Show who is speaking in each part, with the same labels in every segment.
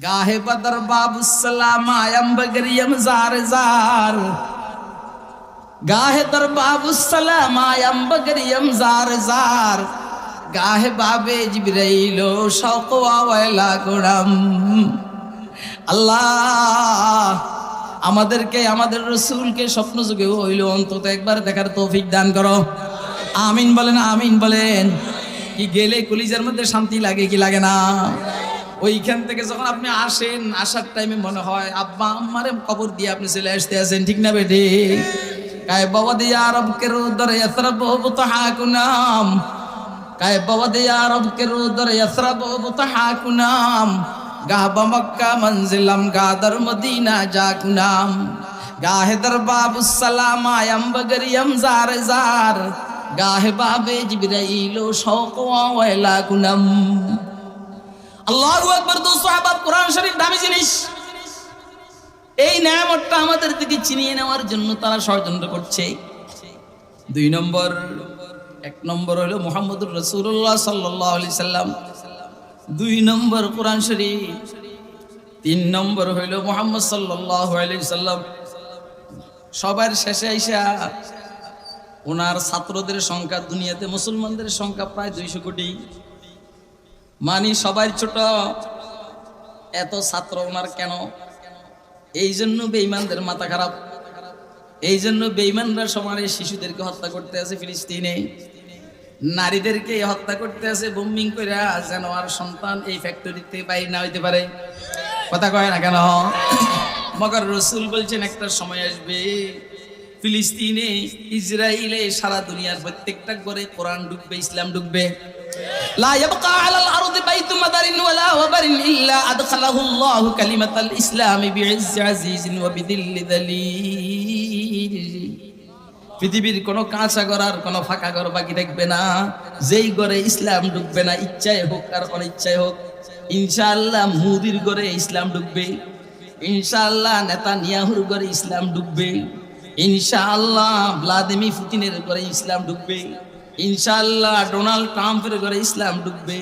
Speaker 1: गाहे बदर बाबुसलाम आयम बगरियम जार जार गाहे दर बाबुसलाम आयम बगरियम जार जार गाहे बाबे जिब्राइलो शौकवा वैला गुड़म আল্লাহ আমাদেরকে আমাদের রাসূলকে স্বপ্ন যুগে হইলো অন্তত একবার দেখার তৌফিক দান করো। আমিন বলেন, আমিন বলেন। কি গেলে কলিজার মধ্যে শান্তি লাগে কি লাগে না? ওইখান থেকে যখন আপনি আসেন, আসার টাইমে মনে হয় আব্বা আম্মারে কবর দিয়ে আপনি চলে আসতে আছেন, ঠিক না বেটি? কায় বাবা দিয়া রবকে রুদর ইয়াসরাব বুতহাকুনাম, কায় বাবা দিয়া রবকে রুদর ইয়াসরাব বুতহাকুনাম, গাহবা মক্কা মঞ্জিলাম গাদর মদিনা জাকুনাম, গাহে দর বাবুসসালাম আয়াম বগরিয়ম জার জার, গাহে বাবে জিবরাইল শওকওয়া ওয়ালা কুনাম। আল্লাহু আকবার। তো সাহাবা, কোরআন শরীফ দামি জিনিস। এই নিয়ামতটা আমাদের থেকে ছিনিয়ে নেওয়ার জন্য তারা ষড়যন্ত্র করছে। দুই নম্বর, এক নম্বর হলো মুহাম্মদুর রাসূলুল্লাহ সাল্লাল্লাহু আলাইহি সাল্লাম, দুই নম্বর কোরআন শরীফ, তিন নম্বর হইল মুহাম্মদ সাল্লাল্লাহু আলাইহি সাল্লাম। সবার শেষে আইসা ওনার ছাত্রদের সংখ্যা, দুনিয়াতে মুসলমানদের সংখ্যা প্রায় 200 কোটি। মানি সবাই ছোট, এত ছাত্র ওনার কেন? এই জন্য বেঈমানদের মাথা খারাপ। এই জন্য বেঈমানরা সমানে শিশুদেরকে হত্যা করতে আছে ফিলিস্তিনে, নারীদেরকে হত্যা করতে আছে বোম্বিং করে, যেন আর সন্তান এই ফ্যাক্টরিতে বাইরে না হইতে পারে। কথা কয় না কেন? মগর রসুল বলছেন একটা সময় আসবে ফিলিস্তিনে, ইসরায়েলে, সারা দুনিয়ার প্রত্যেকটা ঘরে কোরআন ঢুকবে, ইসলাম ঢুকবে। লা ইয়াবকা আলাল আরদি বাইতু মাদারিন ওয়ালা ওয়াবারিন ইল্লা আদখালাহুল্লাহু কালিমাতাল ইসলামি বিইজ্জি আজিজিন ওয়া বিদিল্লি যালিল। পৃথিবীর কোনো কাঁচা ঘর আর কোনো ফাঁকা ঘর বাকি থাকবে না, যেই ঘরে ইসলাম ঢুকবে না, ইচ্ছায় হোক আর অনিচ্ছায় হোক। ইনশাআল্লাহ মুদির ঘরে ইসলাম ঢুকবে, ইনশাআল্লাহ নেতানিয়াহুর ঘরে ইসলাম ঢুকবে, ইনশাআল্লাহ ভ্লাদিমির পুতিনের ঘরে ইসলাম ঢুকবে, ইনশাআল্লাহ ডোনাল্ড ট্রাম্পের ঘরে ইসলাম ঢুকবে,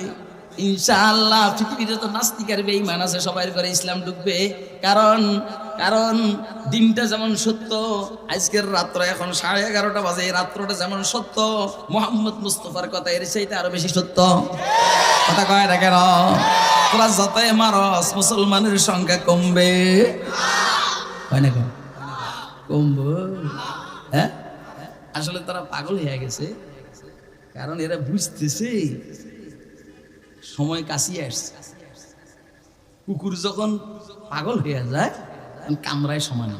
Speaker 1: ইনশাআল্লাহ পৃথিবীর যত নাস্তিক আর বেঈমান আছে সবার ঘরে ইসলাম ঢুকবে। কারণ কারণ দিনটা যেমন সত্য, আজকের রাত্র এখন 11:30 বাজে, এই রাত্রটা যেমন সত্য, মুহাম্মদ মুস্তাফার কথা এর চাইতে আরো বেশি সত্য। কথা কয় না কেন? তোরা যতই মারস মুসলমানের সংখ্যা কমবে, হয় না? কমবে। হ্যাঁ, আসলে তারা পাগল হয়ে গেছে, কারণ এরা বুঝতেছে সময় কাছিয়ে আসছে। কুকুর যখন পাগল হয়ে যায় কামড়ায় সমান,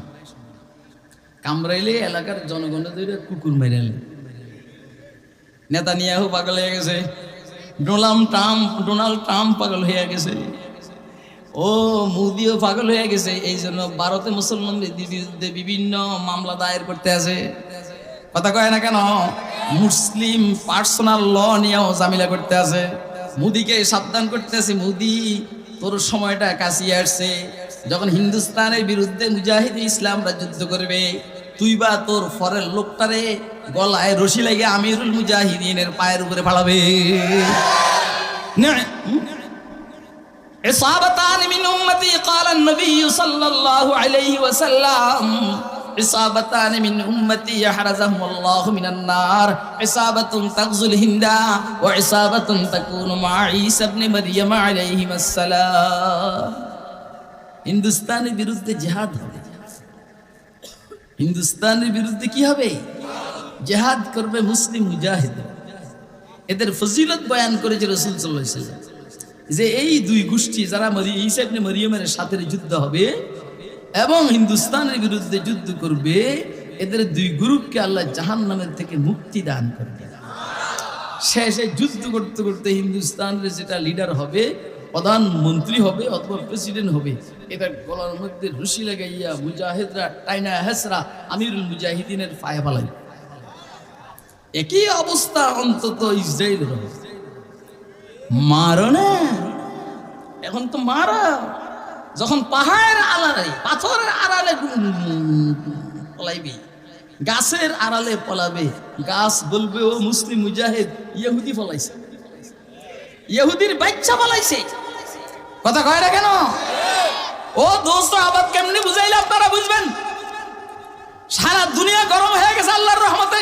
Speaker 1: কামড়াইলে এলাকার জনগণের ধরে কুকুর মেরালে। নেতানিয়াহু পাগল হয়ে গেছে, ডোনাল্ড ট্রাম্প পাগল হয়ে গেছে, ও মোদিও পাগল হয়ে গেছে। এই জন্য ভারতে মুসলমানদের বিরুদ্ধে বিভিন্ন মামলা দায়ের করতে আছে। কথা কয় না কেন? মুসলিম পার্সোনাল ল নিয়েও ঝামেলা করতে আছে। মোদিকে সাবধান করতে আছে, মোদি তোর সময়টা কাছিয়ে আসছে, যখন হিন্দুস্তানের বিরুদ্ধে মুজাহিদ ইসলামরা যুদ্ধ করবে, তুই বা তোর ফরের লোকটারে গলায় রশি লাগে আমিরুল মুজাহিদিনের পায়ের উপরে ফালাবে। ইসাবাতান মিন উম্মতি ক্বালা নবী সাল্লাল্লাহু আলাইহি ওয়াসাল্লাম, ইসাবাতান মিন উম্মতি ইয়াহরাজুহুমুল্লাহু মিনান নার, ইসাবাতুন তাগজুল হিন্দা ওয়া ইসাবাতুন তাকুনু মা ঈসা ইবনে মারইয়াম আলাইহিস সালাম। হিন্দুস্তানের বিরুদ্ধে জিহাদ হবে। হিন্দুস্তানের বিরুদ্ধে কি হবে? জিহাদ করবে মুসলিম মুজাহিদ। এদের ফজিলত বয়ান করেছে রাসূল সাল্লাল্লাহু আলাইহি ওয়াসাল্লাম, যে এই দুই গোষ্ঠী যারা ঈসা ইবনে মারইয়ামের সাথে যুদ্ধ হবে এবং হিন্দুস্তানের বিরুদ্ধে যুদ্ধ করবে, এদের দুই গ্রুপকে আল্লাহ জাহান্নামের থেকে মুক্তি দান করবে। শেষে যুদ্ধ করতে করতে হিন্দুস্তানের যেটা লিডার হবে, প্রধানমন্ত্রী হবে অথবা প্রেসিডেন্ট হবে, এটা গলার মধ্যে রশি লাগাইয়া মুজাহিদরা টাইনা হেসরা আমিরুল মুজাহিদিনের পায়ে ফালাই। একই অবস্থা অন্তত ইসরায়েলের হবে। মারো না, এখন তো মারা, যখন পাহাড়ের আড়ালে, পাথরের আড়ালে পলাইবে, গাছের আড়ালে পলাবে, গাছ বলবে ও মুসলিম মুজাহিদ ইহুদি পলাইছে, ইহুদির বাচ্চা পলাইছে। কথা কয় না কেন? বুঝবেন, সারা দুনিয়া গরম হয়ে গেছে আল্লাহর রহমতে।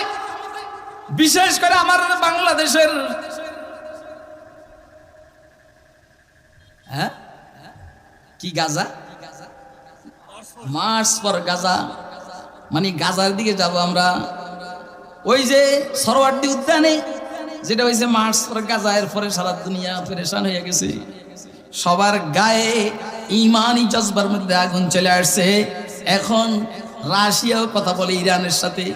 Speaker 1: বিশেষ করে আমার বাংলাদেশের কি গাজা, মার্চ ফর গাজা, মানে গাজার দিকে যাব আমরা। ওই যে সরোয়ার্দী উদ্যানে যেটা হয়েছে মার্চ ফর গাজা, এর পরে সারা দুনিয়া পেরেশান হয়ে গেছে। সবার গায়ে ইমানি জজবার মধ্যে আগুন চলে আসছে। এখন রাশিয়াও কথা বলে ইরানের সাথে,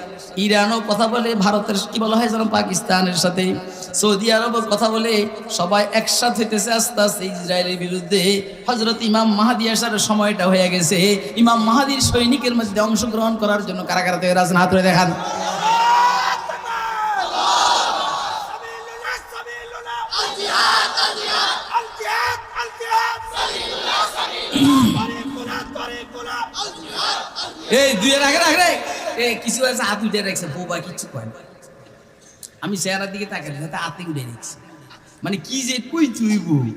Speaker 1: ইরানও কথা বলে ভারতের কি বলা হয় যেন পাকিস্তানের সাথে, সৌদি আরবও কথা বলে, সবাই একসাথে হইতেছে আস্তে আস্তে ইসরায়েলের বিরুদ্ধে। হযরত ইমাম মাহদী আসার সময়টা হয়ে গেছে। ইমাম মাহদীর সৈনিকের মধ্যে অংশগ্রহণ করার জন্য কারা কারা তৈরি আছেন হাত তুলে দেখান। এই দুইয়ের আগে রাখলে কিছু আছে হাত উঠে রাখছে, বউবা কিচ্ছু কয় না। আমি চেহারার দিকে তাকাই হাতে উঠে রেখেছি, মানে কি যে কই তুই বই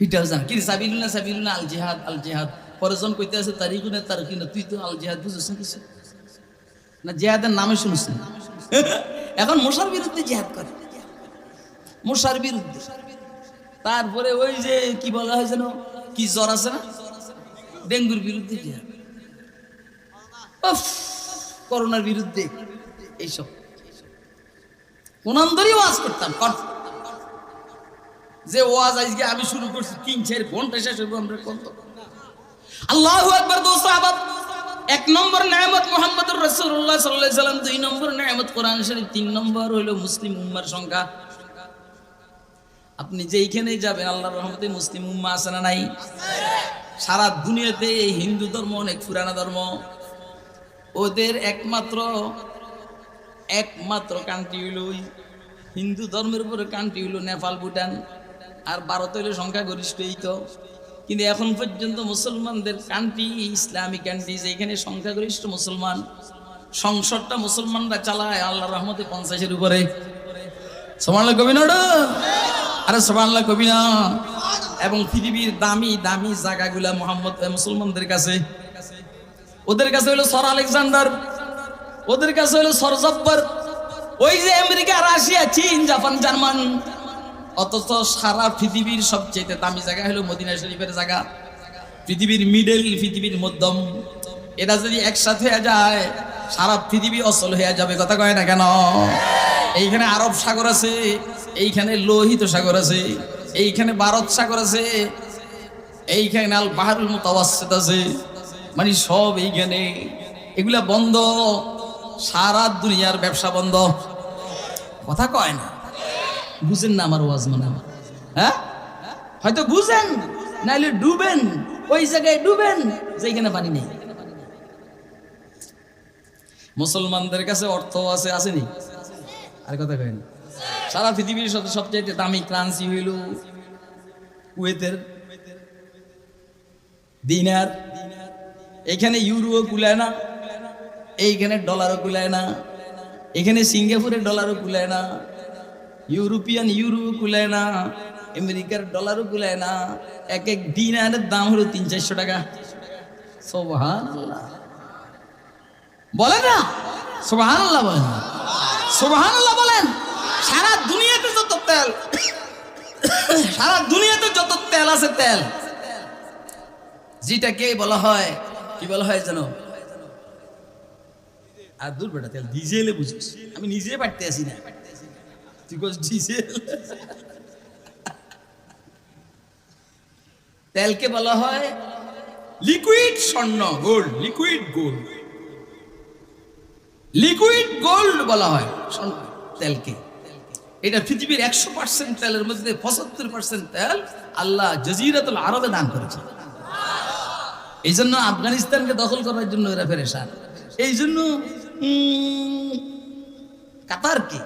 Speaker 1: এটাও জান কি সাবিলুল্লাহ সাবিলুল্লাহ আল জিহাদ আল জিহাদ। পরেজন কইতে আছে তারিকুনে তার কিনা, তুই তো আল জিহাদ বুঝছিস না কিছু না, জিহাদের নামে শুনছ না। এখন মশার বিরুদ্ধে জিহাদ করে, মশার বিরুদ্ধে। তারপরে ওই যে কি বলা হয় যেন কি জ্বর আছে না, ডেঙ্গুর বিরুদ্ধে জিহাদ, করোনার বিরুদ্ধে, এইসব কোন ধরেই ওয়াজ করতাম। যে ওয়াজ আজকে আমি শুরু করছি 3-4 ঘন্টা শেষ হইব আমরা কত। আল্লাহু আকবার। দোস্ত আবাব, 1 নম্বর নিয়ামত মুহাম্মদুর রাসূলুল্লাহ সাল্লাল্লাহু আলাইহি সাল্লাম, 2 নম্বর নিয়ামত কোরআন শরীফ, 3 নম্বর হলো মুসলিম উম্মার সংখ্যা। আপনি যেইখানেই যাবেন আল্লাহর রহমতে মুসলিম উম্মাহ আছে না নাই? সারা দুনিয়াতে হিন্দু ধর্ম অনেক পুরানা ধর্ম, ওদের একমাত্র কান্ট্রি হইল হিন্দু ধর্মের উপরে কান্ট্রি হইল নেপাল, ভুটান, আর ভারত হইল সংখ্যাগরিষ্ঠই তো। কিন্তু এখন পর্যন্ত মুসলমানদের কান্ট্রি, ইসলামিক কান্ট্রি, যেখানে সংখ্যাগরিষ্ঠ মুসলমান, সংসদটা মুসলমানরা চালায় আল্লাহর রহমতে 50-এর উপরে। সুবহানাল্লাহ কবি না, আরে সুবহানাল্লাহ কবি না। এবং পৃথিবীর দামি দামি জায়গাগুলা মুসলমানদের কাছে, ওদের কাছে হলো সর আলেকজান্ডার, ওদের কাছে হলো সর জব্বার। ওই যে আমেরিকা, রাশিয়া, চীন, জাপান, জার্মান, অথচ সারা পৃথিবীর সবচেয়ে দামি জায়গা হলো মদিনা শরীফের জায়গা। পৃথিবীর মিডল, পৃথিবীর মধ্যম, এরা যদি একসাথে হয়ে যায় সারা পৃথিবী অচল হয়ে যাবে। কথা কয় না কেন? এইখানে আরব সাগর আছে, এইখানে লোহিত সাগর আছে, এইখানে ভারত সাগর আছে, এইখানে আল বাহরুল মুতাওয়াসসিত আছে, মানে সব এইখানে। এগুলা বন্ধ, সারা দুনিয়ার ব্যবসা বন্ধ। কথা কয় না, বুঝেন না আমার ওয়াজ মানে? হ্যাঁ, হয়তো বুঝেন, নাইলে ডুবেন, ওই জায়গায় ডুবেন যেখানে পানি নেই। মুসলমানদের কাছে অর্থ আছে, আসেনি? আর কথা কয় না। সারা পৃথিবীর সবচেয়ে দামি কারেন্সি হইল কুয়েতের দিনার। এখানে ইউরো কুলায় না, এইখানে ডলারও কুলায় না, এখানে সিঙ্গাপুরের ডলারও কুলায় না, ইউরোপিয়ান ইউরো কুলায় না, আমেরিকার ডলারও কুলায় না। এক দিনারের দাম হলো 300-400 টাকা। সুবহানাল্লাহ বলেন না? সুবহানাল্লাহ বলেন, সুবহানাল্লাহ বলেন। সারা দুনিয়াতে যত তেল, সারা দুনিয়াতে যত তেল আছে, তেল যেটাকে বলা হয়, কি বলা হয় জানো? আর দূর বেটা, তেল ডিজেলে বুঝিস, আমি নিজে পারতে আসি না, তুই কোস ডিজেল। তেলকে বলা হয় লিকুইড স্বর্ণ, gold, liquid gold, liquid gold বলা হয় তেলকে। এটা পৃথিবীর 100% তেলের মধ্যে 75% তেল আল্লাহ জাজিরাতুল আরবে দান করেছে। এই জন্য আফগানিস্তানকে দখল করার জন্য এরা পেরেশান। এই জন্য কাতারকে,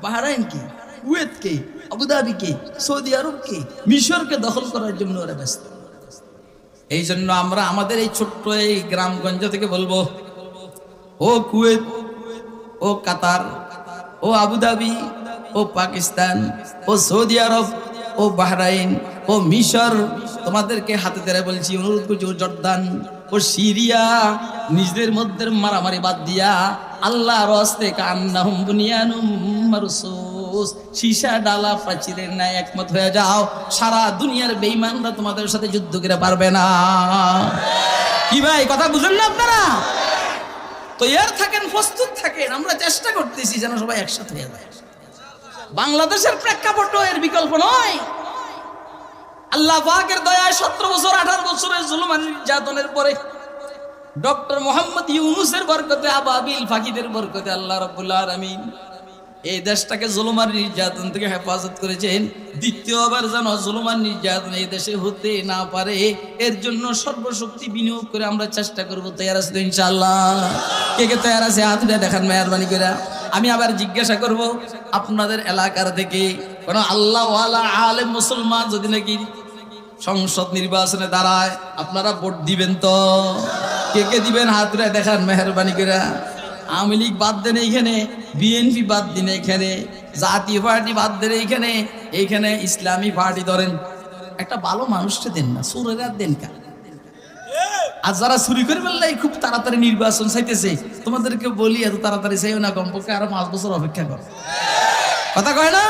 Speaker 1: বাহরাইনকে, কুয়েতকে, আবুধাবিকে, সৌদি আরবকে, মিশরকে দখল করার জন্য ওরা ব্যস্ত। এই জন্য আমরা আমাদের এই ছোট্ট এই গ্রামগঞ্জ থেকে বলবো, ও কুয়েত, ও কাতার, ও আবুধাবি, ও পাকিস্তান, ও সৌদি আরব, ও বাহরাইন, ও মিশর তোমাদেরকে হাতে ধরে বলছি, অনুরোধ করছি, ও জর্দান, ও সিরিয়া, নিজেদের মধ্যে মারামারি বাদ দিয়া আল্লাহর হস্তে কান্নাহুম বুনিয়ানুম মারসুস, সীসা ডালা প্রাচীরের ন্যায় একমত হয়ে যাও। সারা দুনিয়ার বেঈমানরা তোমাদের সাথে যুদ্ধ করে পারবে না। কি ভাই, কথা বুঝেন না আপনারা? তো এর থাকেন, প্রস্তুত থাকেন। আমরা চেষ্টা করতেছি যেন সবাই একসাথে হয়ে যায়। বাংলাদেশের প্রেক্ষাপট এর বিকল্প নয়। আল্লাহ পাকের দয়ায় 17 বছর 18 বছরের জুলুম আর নির্যাতনের পরে ডক্টর মোহাম্মদ ইউনূসের বরকতে, আবাবিল ফাকিদের বরকতে আল্লাহ রাব্বুল আলামিন এই দেশটাকে জুলুম আর নির্যাতন থেকে হেফাজত করেছেন। দ্বিতীয়বার যেন জুলুম আর নির্যাতন এই দেশে হতে না পারে, এর জন্য সর্বশক্তি বিনিয়োগ করে আমরা চেষ্টা করব। তৈরি আছি তো ইনশাআল্লাহ? কে কে তৈরি আছে হাত উঠে দেখান মেহেরবানি করে। আমি আবার জিজ্ঞাসা করব, আপনাদের এলাকার থেকে কোন আল্লাহওয়ালা আলেম মুসলমান যদি নাকি সংসদ নির্বাচনে দাঁড়ায়, আপনারা ভোট দিবেন তো? কে কে দিবেন হাত উঠে দেখান মেহেরবানি করে। আওয়ামী লীগ বাদ দেন এইখানে, বিএনপি বাদ দিন এইখানে, জাতীয় পার্টি বাদ দেন এইখানে, এইখানে ইসলামী পার্টি ধরেন। একটা ভালো মানুষকে দেন না, চোরেরা দেন কা? আর যারা চুরি করে ফেললে খুব তাড়াতাড়ি নির্বাচন চাইতেছে, তোমাদেরকে বলি এত তাড়াতাড়ি চাইও না, কমপক্ষে আরো 5 বছর অপেক্ষা কর। কথা কয় না?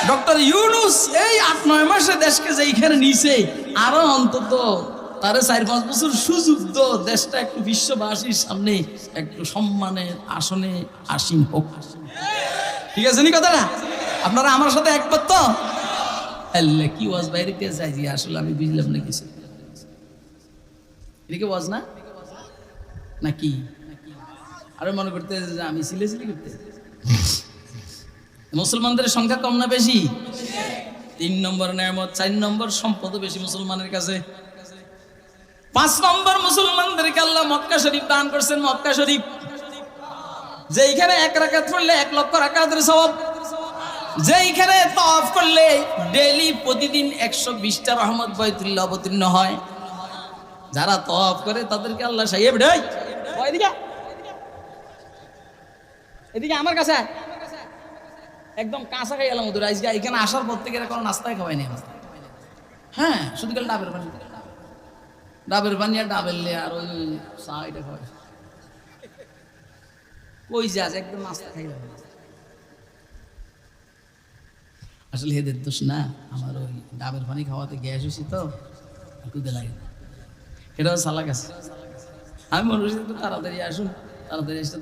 Speaker 1: ডক্টর ইউনূস এই 8-9 মাসে দেশকে যেইখানে নিছে, আরো অন্তত তারে 4-5 বছর সুযোগ তো, দেশটা একটু বিশ্ববাসীর সামনে একটু সম্মানের আসনে আসীন হোক। ঠিক আছে নি কথাটা? আপনারা আমার সাথে একমত তো? আল্লাহ কি ওয়াজ বাইরে কে চাইছি, আসলে আমি বুঝলাম না কিছু। এদিকে ওয়াজ না নাকি? আরো মনে করতে যে আমি সিলেসিলি করতে। মুসলমানদের সংখ্যা কম না বেশি? 3 নম্বর নেয়ামত, 4 নম্বর সম্পদ বেশি মুসলমানের কাছে। 5 নম্বর মুসলমানদেরকে আল্লাহ মক্কা শরীফ দান করছেন। মক্কা শরীফ যেইখানে 1 রাকাত পড়লে 1 লক্ষ রাকাতের সওয়াব, যেইখানে তাওয়াফ করলে ডেইলি প্রতিদিন 120টা রহমত বাইতুল্লাহ অবতীর্ণ হয়। যারা তাওয়াফ করে তাদেরকে আল্লাহ সাইয়েব দেয়। এদিকে এদিকে আমার কাছে একদম কাঁচা খাই এলাম ওদের। আজকে এখানে আসার পর থেকে কোনো নাস্তায় খাওয়াই না। হ্যাঁ, শুধু গেলে ডাবের পানি, ডাবের পানি আর ডাবের লে আর ওই চা এটা খাওয়াই। কই যাস, একদম নাস্তা খাইলাম। আসলে এদের দোষ না, আমার ওই ডাবের পানি খাওয়াতে গ্যাস হয়েছি তো কুদে লাগে। এটাও চালাক আছে। আমি মনে করছি একটু তাড়াতাড়ি আসুন, তাড়াতাড়ি এসে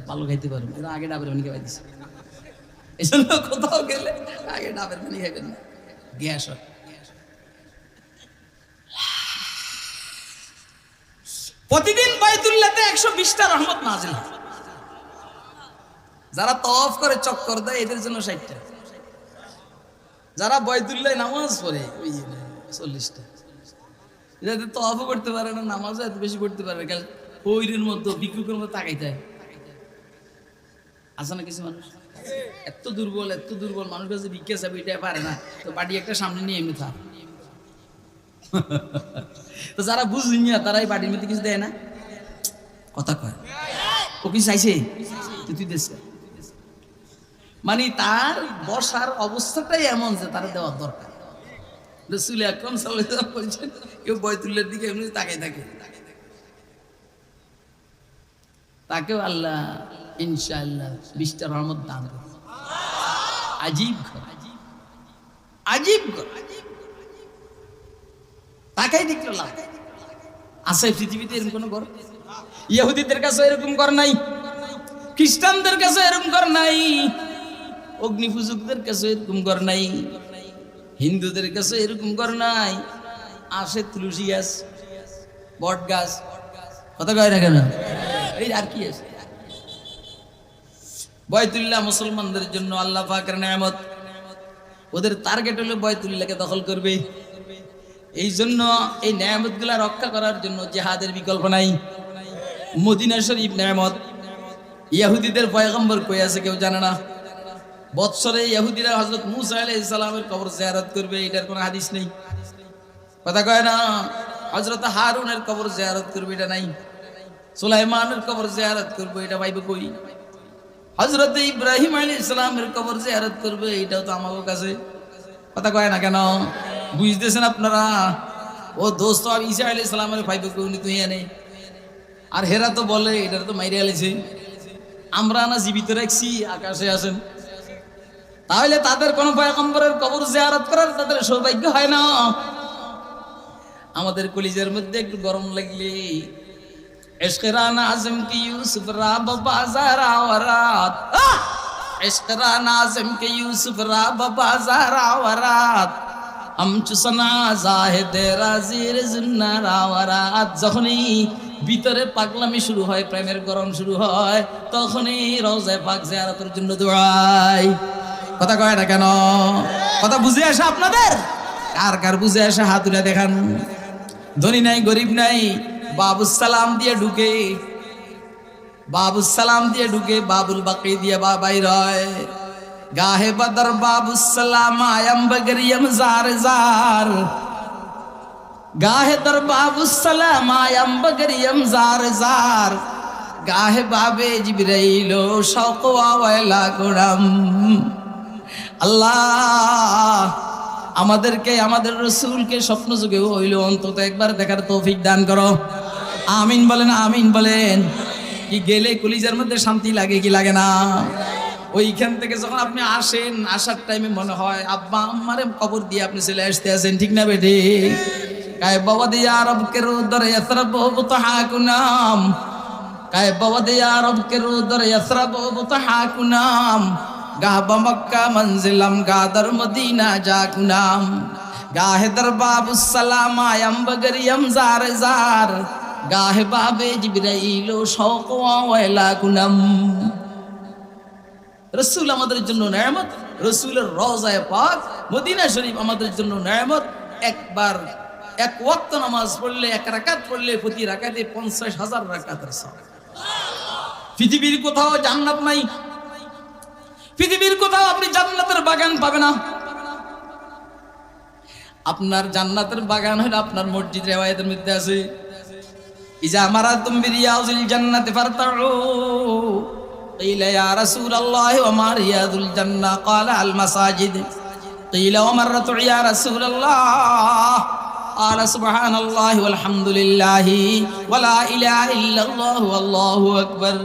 Speaker 1: ভালো খাইতে পারবো। এরা আগে ডাবের পানি খাওয়াই দিচ্ছে। এই জন্য কোথাও গেলে আগে ডাবের পানি খাইবেন না, গ্যাস হয়। প্রতিদিন বাইতুল্লাহতে 120টা রহমত নাজিল হয়। যারা তাওয়াফ করে চক্কর দেয় এদের জন্য 60টা। যারা বাইতুল্লাহ নামাজ পড়ে ওই 40টা। যাদের তাওয়াফও করতে পারে না, নামাজও এত বেশি পড়তে পারে না, ওইরের মতো ভিক্ষুকের মতো তাকাইতে হয়। আছে না কিছু মানুষ এত দুর্বল মানুষ কাছে ভিক্ষা চাবে এটা পারে না, তো বাড়ি একটা সামনে নিয়ে এমনি থাক। তো যারা বুঝলি না তারাই বাড়ির মধ্যে কিছু দেয় না। কথা কয় ও কিছু চাইছে তুই দেশ, মানে তার বসার অবস্থাটাই এমন যে তারা দেওয়ার দরকার। রাসূল আকরাম সাল্লাল্লাহু আলাইহি ওয়াসাল্লাম বলেছেন, কেউ বাইতুল্লাহর দিকে এমনি তাকাই থাকে, তাকেও আল্লাহ ইনশাআল্লাহ 20টা রহমত দান করবে। আজীব ঘর, আজীব ঘর। তাকাই দেখলো লাভ আছে পৃথিবীতে এরকম কোনো ঘর? ইহুদিদের কাছে এরকম ঘর নাই, খ্রিস্টানদের কাছে এরকম ঘর নাই, অগ্নি পূজকদের কাছে এরকম ঘর নাই, হিন্দুদের কাছে এরকম ঘর নাই। আসে তুলসী গাছ, বট গাছ, কথা কয় না কেন? এই আর কি আছে? বাইতুল্লাহ মুসলমানদের জন্য আল্লাহ পাকের নিয়ামত। ওদের টার্গেট হলো বাইতুল্লাহকে দখল করবে। এই জন্য এই নিয়ামতগুলা রক্ষা করার জন্য জিহাদের বিকল্প নাই। মদিনা শরীফ নিয়ামত। ইহুদিদের পয়গম্বর কই আছে কেউ জানে না। বৎসরে ইহুদিরা হযরত মুসা আলাইহিস সালামের কবর জিয়ারত করবে, এটার কোনো হাদিস নেই। কথা কয় না? হযরত হারুনের কবর জিয়ারত করবে, এটা নাই। সুলাইমানের কবর জিয়ারত করবে, এটা পাইবে কই? হযরত ইব্রাহিম আলাইহিস সালামের কবর জিয়ারত করবে, এটাও তো আমাদের কাছে। কথা কয় না কেন? বুঝতেছেন আপনারা? ও দোস্ত ঈসা আলাইহিস সালামের পাইবে কোনি তুই এনে, আর হেরা তো বলে এটা তো মাইরে আলাইছে, আমরা না জীবিত রাখছি আকাশে আছেন। তাহলে তাদের কোন পয়গম্বরের কবর জিয়ারত করার তাদের সৌভাগ্য হয় না? আমাদের কলিজার মধ্যে একটু গরম লাগলে ইশকরানা আজম কি ইউসুফ রাব বাজার আওরাত, ইশকরানা আজম কি ইউসুফ রাব বাজার আওরাত, আমচুসনা জাহেদে রাজির জুন্নার আওরাত। যখনই ভিতরে পাগলামি শুরু হয়, প্রেমের গরম শুরু হয়, তখনই রওজায়ে পাক জিয়ারতের জন্য দৌড়াই। কথা কয় না কেন? কথা বুঝে আসে আপনাদের? কার কার বুঝে আসে হাত তুলে দেখান। ধনী নাই গরিব নাই, বাবুস সালাম দিয়ে ঢুকে, বাবুস সালাম দিয়ে ঢুকে, বাবুল বাকি দিয়ে বাইর হয়। গাহে বদর বাবুস সালাম আয়াম বগরিয়ম জার জার, গাহে দর বাবুস সালাম আয়াম বগরিয়ম জার জার, গাহে বাবে জিবরাইল শওকওয়া ওয়ালা গুরাম। আল্লাহ আমাদেরকে, আমাদের রসুলকে স্বপ্ন যুগে হইল অন্তত একবার দেখার তৌফিক দান করো। আমিন বলেন, আমিন বলেন। কি গেলে কলিজার মধ্যে শান্তি লাগে কি লাগে না? ওইখান থেকে যখন আপনি আসেন, আসার টাইমে মনে হয় আব্বা আম্মারে কবর দিয়ে আপনি চলে আসতে আছেন, ঠিক না বেঠি? কায় বাবা দিয়া রবকে রুদর ইয়াসরাব বুতহাকুনাম, কায় বাবা দিয়া রবকে রুদর ইয়াসরাব বুতহাকুনাম, গাহবা মক্কা মঞ্জিলাম গাদর মদিনা জাকুনাম, গাহে দর বাবুস সালাম আয়াম বগরিয়ম জার জার, গাহে বাবে জিবরাইল শওকওয়া ওয়ালা কুনাম। রাসূল আমাদের জন্য নেয়ামত, রাসূলের রওজায়ে পাক মদিনা শরীফ আমাদের জন্য নেয়ামত। একবার এক ওয়াক্ত নামাজ পড়লে, এক রাকাত পড়লে প্রতি রাকাতে 50,000 রাকাতের সওয়াব। পৃথিবীর কোথাও জান্নাত নাই, পৃথিবীর কোথাও আপনি জান্নাতের বাগান পাবে না। আপনার জান্নাতের বাগান হলো আপনার মসজিদ। রিওয়ায়াতের মধ্যে আছে, ইজা মারাতুম বিরিয়াজিল জান্নাতি ফারতাউ, কিলা ইয়া রাসূলুল্লাহ ওয়া মা রিয়াদুল জান্নাহ, ক্বালা আল মাসাজিদ, কিলা ওয়া মাররাতু ইয়া রাসূলুল্লাহ, ক্বালা সুবহানাল্লাহি ওয়াল হামদুলিল্লাহি ওয়া লা ইলাহা ইল্লাল্লাহু আল্লাহু আকবার।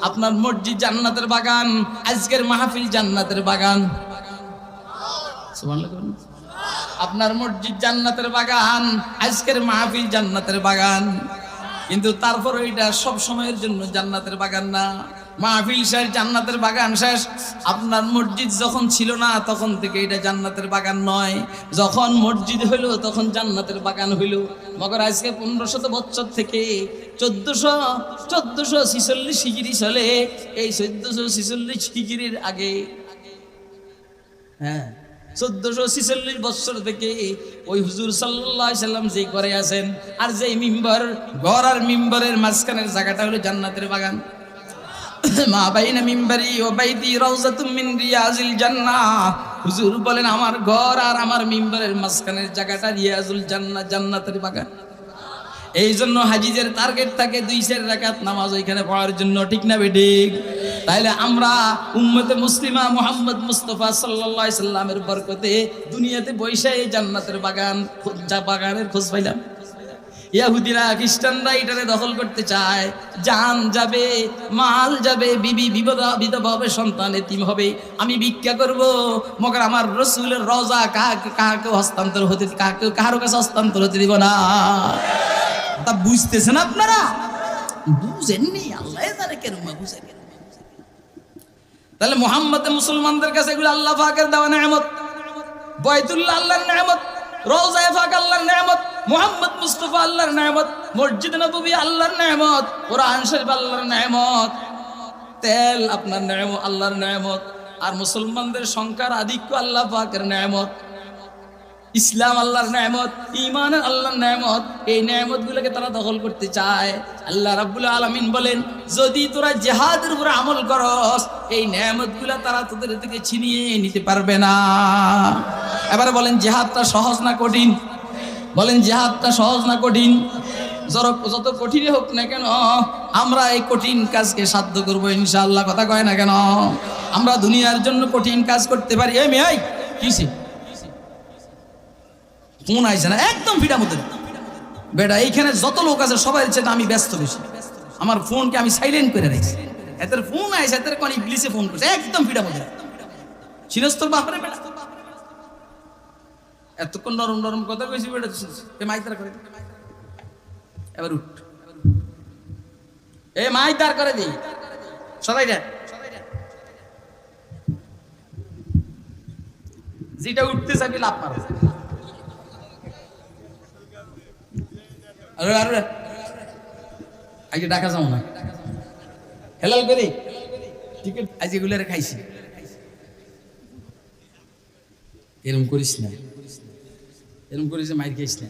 Speaker 1: আপনার মসজিদ জান্নাতের বাগান, আজকের মাহফিল জান্নাতের বাগান। সুবহানাল্লাহ। আপনার মসজিদ জান্নাতের বাগান, আজকের মাহফিল জান্নাতের বাগান। কিন্তু তারপর এটা সব সময়ের জন্য জান্নাতের বাগান না। মাহফিল শেষ, জান্নাতের বাগান শেষ। আপনার মসজিদ যখন ছিল না তখন থেকে এটা জান্নাতের বাগান নয়, যখন মসজিদ হইল তখন জান্নাতের বাগান হইল। মগর আজকে 1500 বছর থেকে 1446 হিজরি চলে। এই 1446 হিজরির আগে, হ্যাঁ 1446 বছর থেকে ওই হুজুর সাল্লাল্লাহু আলাইহি সাল্লাম যে করে আছেন, আর যে মিম্বার, ঘর আর মিম্বারের মাঝখানের জায়গাটা হলো জান্নাতের বাগান। মা বাইনা মিম্বারি ও বাইতি রাউযাতুম মিন রিয়াজিল জান্নাহ। হুজুর বলেন আমার ঘর আর আমার মিম্বারের মাঝখানের জায়গাটা রিয়াজুল জান্নাহ, জান্নাতের বাগান। এই জন্য হাজিদের টার্গেট থাকে 2-4 রাকাত নামাজ ওইখানে পড়ার জন্য, ঠিক না বেঠিক? তাইলে আমরা উম্মতে মুসলিমা মুহাম্মদ মুস্তাফা সাল্লাল্লাহু আলাইহি সাল্লামের বরকতে দুনিয়াতে বৈশা এই জান্নাতের বাগানের খোঁজ পাইলাম। ইহুদিরা, খ্রিস্টানরা এটারে দখল করতে চায়। জান যাবে, মাল যাবে, বিবি বিধবা হবে, সন্তান এতিম হবে। আমি ভিক্ষা করব, মগর আমার রাসূলের রওজা কাহাকে হস্তান্তর হতে, কারো কাছে হস্তান্তর হতে দিব না। তা বুঝতেছেন আপনারা? বুঝেননি, আল্লাহ জানে কেন বুঝেন। তাহলে মুহাম্মদ মুসলমানদের কাছে এগুলো আল্লাহ পাকের দেওয়া নেয়ামত। বাইতুল্লাহ আল্লাহর নেয়ামত, রওজায়ে পাক আল্লাহর নেয়ামত, মুহাম্মদ মুস্তাফা আল্লাহর নেয়ামত, মসজিদ নববী আল্লাহর নেয়ামত, কোরআন শরীফ আল্লাহর নেয়ামত, তেল আপনার নেয়ামত, আল্লাহর নেয়ামত। আর মুসলমানদের সংখ্যার আধিক্য আল্লাহ পাকের নেয়ামত। ইসলাম আল্লাহর নেয়ামত, ঈমান আল্লাহর নেয়ামত। এই নেয়ামতগুলোকে তারা দখল করতে চায়। আল্লাহ রাব্বুল আলামিন বলেন, যদি তোরা জিহাদের উপর আমল করস, এই নেয়ামতগুলো তারা তোদের থেকে ছিনিয়ে নিতে পারবে না। এবারে বলেন জিহাদটা সহজ না কঠিন? বলেন জিহাদটা সহজ না কঠিন? যত কঠিনই হোক না কেন, আমরা এই কঠিন কাজকে সাধ্য করবো ইনশাআল্লাহ। কথা কয় না কেন? আমরা দুনিয়ার জন্য কঠিন কাজ করতে পারি। এই মেয়ে কিসে ফোন আইসে না, একদম ফিটা মতো বেটা। এইখানে যত লোক আছে সবাই চেয়ে আমি ব্যস্ত বেশি, আমার ফোনকে আমি সাইলেন্ট করে রাখছি। এদের ফোন আইসে, এদের কোন ইংলিশে ফোন করছে, একদম ফিটা মতো চিনস তোর বাপরে বেটা। এতক্ষণ নরম নরম কথা কইছি বেটা, মাইতার করে এবার উঠ, এ মাইতার করে দিই সবাই যেটা উঠতে চাবি লাভ মারো। আরে আরে আজকে ডাকা যাও না, হেলাল করি ঠিক আছে, আজ এগুলো খাইছি। এরম করিস না, এরম করিস মাইর খাইস না।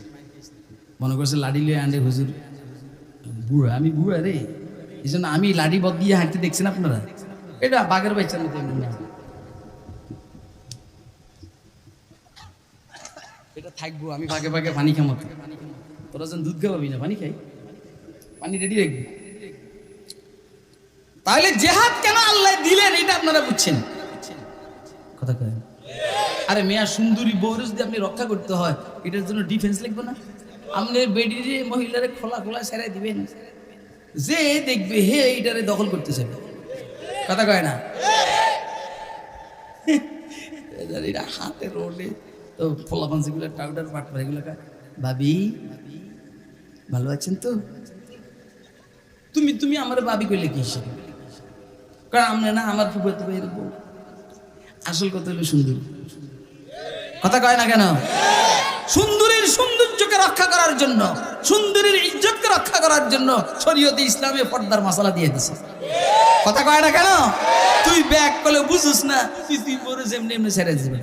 Speaker 1: মনে করছে লাঠি লিয়ে আনলে হুজুর বুড়া, আমি বুড়া রে, এই জন্য আমি লাঠি বদ দিয়ে হাঁটতে দেখছেন আপনারা। এটা বাঘের বাচ্চার মতো এটা থাকবো, আমি ভাগে ভাগে পানি খামো। তোরা যেন দুধ খাওয়াবি না, পানি খাই, পানি রেডি রাখবি। তাহলে জেহাদ কেন আল্লাহ দিলেন এটা আপনারা বুঝছেন কথা কয়। আরে মেয়া সুন্দরী বউরে যদি আপনি রক্ষা করতে হয়, এটার জন্য ডিফেন্স লাগবে না? আপনি বেডিরে মহিলারে খোলা খোলা ছেড়ে দিবেন, যে দেখবে হে এইটারে দখল করতে চাইবে, কথা কয় না? এটা হাতে রোডে তো ফোলা পাঞ্চিগুলো টাউডার পাট করে এগুলো, ভাবি ভালো আছেন তো? তুমি তুমি আমার ভাবি কইলে কি হিসেবে? কারণ আমরা না আমার ফুফাতো ভাইয়ের বউ। আসল কথা হলো সুন্দর, কথা কয় না কেন? সুন্দরীর সৌন্দর্যকে রক্ষা করার জন্য, সুন্দরীর ইজ্জতকে রক্ষা করার জন্য শরীয়তে ইসলামে পর্দার মশলা দিয়ে দিছে, কথা কয় না কেন? তুই ব্যাগ করলে বুঝুস না, তুই পরে যেমনি এমনি ছেড়ে দিবি।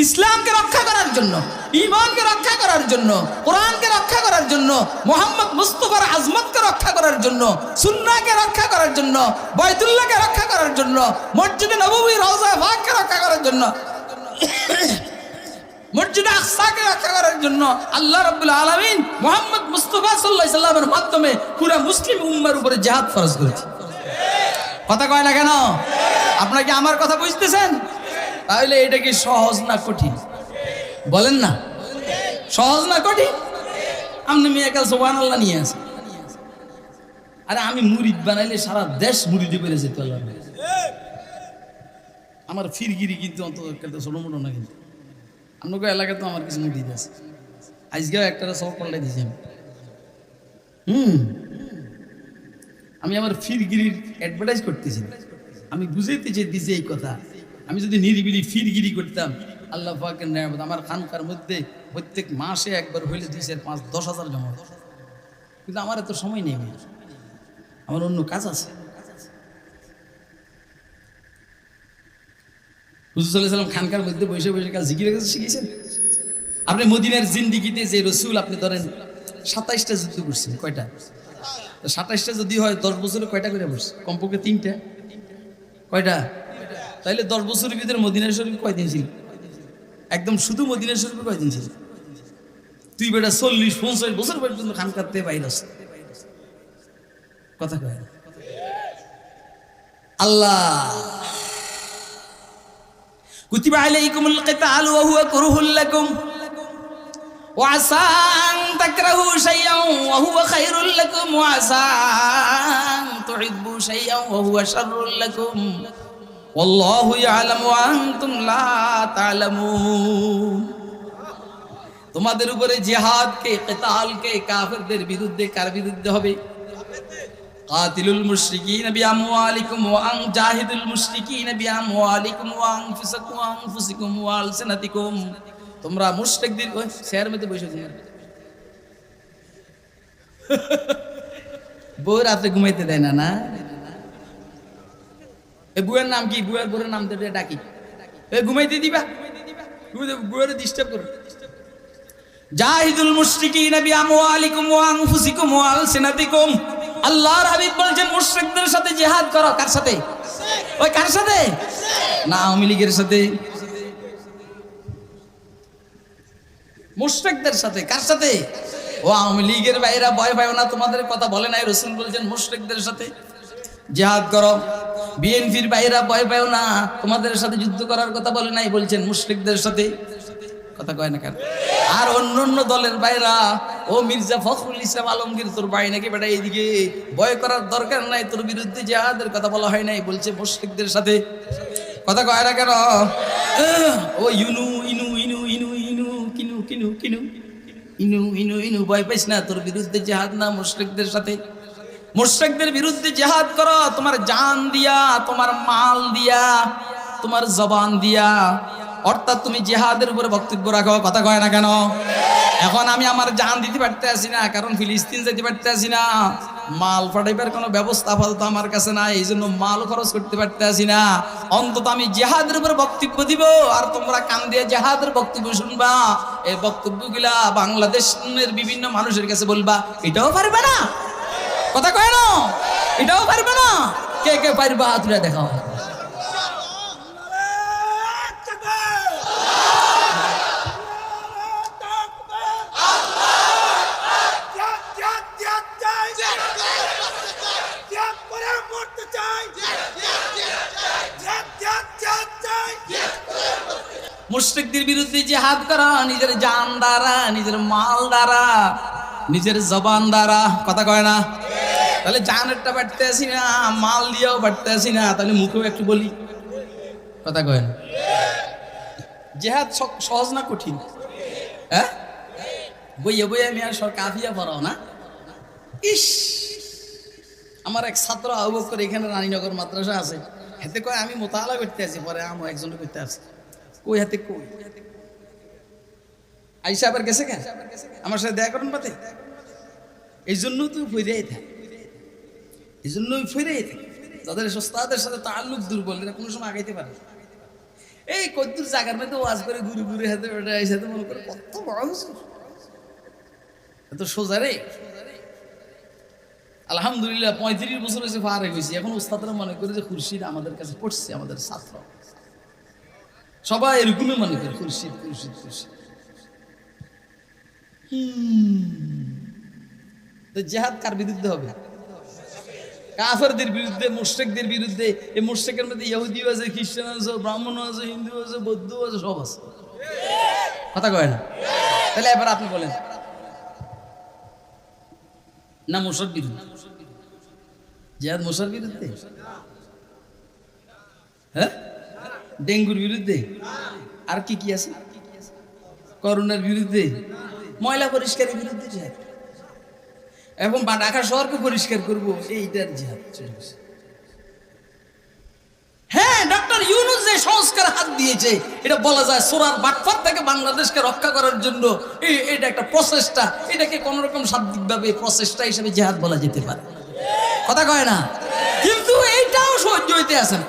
Speaker 1: ইসলামকে রক্ষা করার জন্য, ঈমানকে রক্ষা করার জন্য, কোরআনকে রক্ষা করার জন্য, মুহাম্মদ মুস্তাফার আজমতকে রক্ষা করার জন্য, সুন্নাহকে রক্ষা করার জন্য, বাইতুল্লাহকে রক্ষা করার জন্য, মসজিদে নববী রওজা পাককে রক্ষা করার জন্য, মসজিদে আকসাকে রক্ষা করার জন্য আল্লাহ রাব্বুল আলামিন মুহাম্মদ মুস্তাফা সাল্লাল্লাহু আলাইহি সাল্লামের মাধ্যমে পুরো মুসলিম উম্মার উপরে জিহাদ ফরজ করেছে, কথা কয় না কেন? আপনারা কি আমার কথা বুঝতেছেন? তাহলে এটা কি সহজ না কঠিন বলেন না? সহজ না কঠিন? আপনি মেয়েকাল সুবহানাল্লাহ নিয়ে আসেন, আরে আমি মুরিদ বানাইলে সারা দেশ মুরিদে বেড়ে যেত। আমার ফিরগিরি কিন্তু অন্তত ছোট মোটো না, কিন্তু আপনাকে এলাকায় তো আমার কিছু মুরিদ আছে, আজকেও একটা সব পাল্টাই দিয়েছি আমি আমার ফিরগিরির অ্যাডভার্টাইজ করতেছি, আমি বুঝাইতে চেয়েছি এই কথা। আমি যদি নিরিবিলি ফিরগিরি করতাম, আল্লাহ পাকের নিয়ামত, আমার খানকার মধ্যে প্রত্যেক মাসে একবার হইলে 2, 4, 5, 10,000 জমা, কিন্তু আমার এত সময় নেই, আমার অন্য কাজ আছে। হুজুর সাল্লাল্লাহু আলাইহি ওয়াসাল্লাম খানকার মধ্যে বসে বসে কাজ জিকিরের কাছে শিখেছেন। আপনি মদিনার জিন্দিগিতে যে রসুল আপনি ধরেন 27টা যুদ্ধ করছেন, কয়টা? 27টা যদি হয় 10 বছরে কয়টা করে বসছে? কমপক্ষে 3টা, কয়টা? তাইলে 10 বছরের ভিতরে মদিনা শরীফ কয়দিন ছিল? একদম শুধু মদিনা শরীফে কয়দিন ছিল? তুই বেটা 40-50 বছর পর্যন্ত খানকাতে বাইরে আছে, কথা কয় আল্লাহ। কুতিবা আলাইকুমুল কিতালু ওয়া হুয়া কুরহুল লাকুম ওয়া আসা আন তাকরাহু শাইআন ওয়া হুয়া খায়রুল লাকুম ওয়া আসা আন তুহিব্বু শাইআন ওয়া হুয়া শাররুল লাকুম ওয়াল্লাহু ইয়ালামু ওয়া আনতুম লা তা'লামুন। তোমাদের উপরে জিহাদকে, কিতালকে কাফেরদের বিরুদ্ধে, কার বিরুদ্ধে হবে? কাতিলুল মুশরিকিনা বিআমওয়ালিকুম ওয়া আন জাহিদুল মুশরিকিনা বিআমওয়ালিকুম ওয়া আনফুসিকুম ওয়া আলসিনাতিকুম। তোমরা মুশরিকদের ওই শহরের মধ্যে বসে আছো, বউ রাতে ঘুমাইতে দেয় না, না? এই বুয়ের নাম কি? বুয়ের বোরের নাম দিয়ে ডাকি, এই ঘুমাইতে দিবা? বুয়ের ডিস্টার্ব করো। জাহিদুল মুশরিকিনা বিআমওয়ালিকুম ওয়া আনফুসিকুম ওয়া আলসিনাতিকুম। আল্লাহর হাবিব বলেন মুশরিকদের সাথে জিহাদ করো। কার সাথে? ওই কার সাথে? না আওয়ামী লীগের সাথে, মুশরিকদের সাথে। কার সাথে? ও আওয়ামী লীগের ভাইরা ভয় পাও না, তোমাদের কথা বলে নাই। রাসূল বলেন মুশরিকদের সাথে জিহাদ করো। বিএনপির ভাইরা ভয় পাও না, তোমাদের সাথে যুদ্ধ করার কথা বলে নাই, বলছেন মুশরিকদের সাথে। কথা কয় না কেন? আর অন্য অন্য দলের ভাইরা, ও মির্জা ফখরুল ইসলাম আলমগীর তোর ভাই নাকি বেটা, এইদিকে ভয় করার দরকার নাই, তোর বিরুদ্ধে জিহাদের কথা বলা হয় নাই, বলছে মুশরিকদের সাথে। কথা কয় না কেন? ও ইনু ইনু ইনু ইনু ইনু কিনু কিনু কিনু ইনু ইনু ইনু, ভয় পাইস না, তোর বিরুদ্ধে জিহাদ না, মুশরিকদের সাথে। মুশরিকদের বিরুদ্ধে জিহাদ করো তোমার জান দিয়া, তোমার মাল দিয়া, তোমার জবান দিয়া, অর্থাৎ তুমি জিহাদের উপরে বক্তব্য রাখো। কথা কয় না কেন? এখন আমি আমার জান দিতে পারতে আসি না, কারণ ফিলিস্তিন যেতে পারতে আসি না, মাল পাঠাইবার কোনো ব্যবস্থা আপাতত আমার কাছে নাই, এই জন্য মাল খরচ করতে পারতে আসি না। অন্তত আমি জিহাদের উপরে বক্তব্য দিব, আর তোমরা কান দিয়ে জিহাদের বক্তব্য শুনবা, এই বক্তব্যগুলা বাংলাদেশের বিভিন্ন মানুষের কাছে বলবা। এটাও পারবে না? কথা কয় না? এটাও পারবে না? কে কে পারবা হাত তুলে দেখাও। মুশরিকদের বিরুদ্ধে জিহাদ করা নিজের জান দ্বারা, নিজের মাল দ্বারা, নিজের জবান দ্বারা। কথা কয় না? তাহলে জানেরটা বাড়তে আসি না, মাল দিয়েও বাড়তে আসি না, তাহলে মুখেও একটু বলি। কথা কয় না? জিহাদ সহজ না কঠিন? হ্যাঁ, বইয়ে বইয়ে আমি আর কাফিয়া পড়াও না। ইস, আমার এক ছাত্র আবু বকর এখানে রানীনগর মাদ্রাসা আছে, হাতে কয় আমি মোতালা করতে আছি, পরে আমি একজনে করতে আসি। কই হাতে কই আইসা আবার গেছে কেন? আমার সাথে দেখা করেন পাতে, এই জন্য তুই ফিরেই থাক, এই জন্যই ফিরেই থাক। যাদের ওস্তাদের সাথে তাল্লুক দুর্বল, এরা কোনো সময় আগাইতে পারে। এই কদ্দুর জায়গার মধ্যে ওয়াজ করে ঘুরে ঘুরে হাতে সাথে মনে করে কত বয়স, এত সোজা রে। আলহামদুলিল্লাহ 35 বছর হয়েছে পার হয়ে গেছি। এখন ওস্তাদরা মনে করে যে খুরশিদ আমাদের কাছে পড়ছে, আমাদের ছাত্র সবাই এরকমই মনে করে খুরশিদ খুরশিদ খুরশিদ। তো জিহাদ কার বিরুদ্ধে হবে? কাফেরদের বিরুদ্ধে, মুশরিকদের বিরুদ্ধে। এই মুশরিকের মধ্যে ইহুদিও আছে, খ্রিস্টান আছে, ব্রাহ্মণ আছে, হিন্দু আছে, বৌদ্ধ আছে, সব আছে। কথা কয় না? তাহলে এবার আপনি বলেন না মুশার বিরুদ্ধে? জিহাদ মুশার বিরুদ্ধে? হ্যাঁ, ডেঙ্গুর বিরুদ্ধে? আর কি কি আছে? করোনার বিরুদ্ধে, ময়লা পরিষ্কারের বিরুদ্ধে জিহাদ। এবং ঢাকা শহরকে পরিষ্কার করবো, এইটার জিহাদ। হ্যাঁ, ডক্টর ইউনূস যে সংস্কার হাত দিয়েছে, এটা বলা যায় সোরার বাটফার থেকে বাংলাদেশকে রক্ষা করার জন্য এটা একটা প্রচেষ্টা। এটাকে কোন রকম শাব্দিকভাবে প্রচেষ্টা হিসেবে জিহাদ বলা যেতে পারে। কথা কয় না? কিন্তু এইটাও সহ্য হইতে আছে না।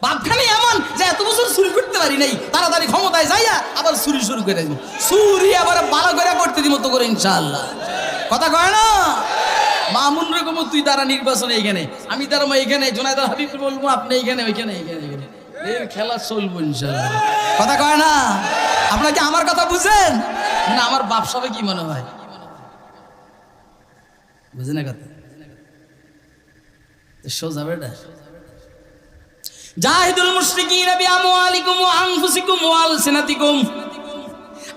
Speaker 1: বাপখানে এমন যে এত বছর চুরি করতে পারি নাই, তাড়াতাড়ি ক্ষমতায় যাইয়া আবার চুরি শুরু করে দিব, চুরি আবার ভালো করে করতে দিব তো করে ইনশাআল্লাহ। কথা কয় না? মামুন রকম তুই দ্বারা নির্বাচনে এইখানে, আমি দ্বারা এইখানে, জোনায়েদ হাবিব বলবো আপনি এইখানে, ওইখানে এইখানে, এর খেলা চলবো ইনশাআল্লাহ। কথা কয় না? আপনারা কি আমার কথা বুঝেন না? আমার বাপ সবে কি মনে হয় বুঝে না কথা? সোজা বেটা। জাহিদুল মুশরিকিনা বিআমওয়ালিকুম ওয়া আনফুসিকুম ওয়া আলসিনাতিকুম।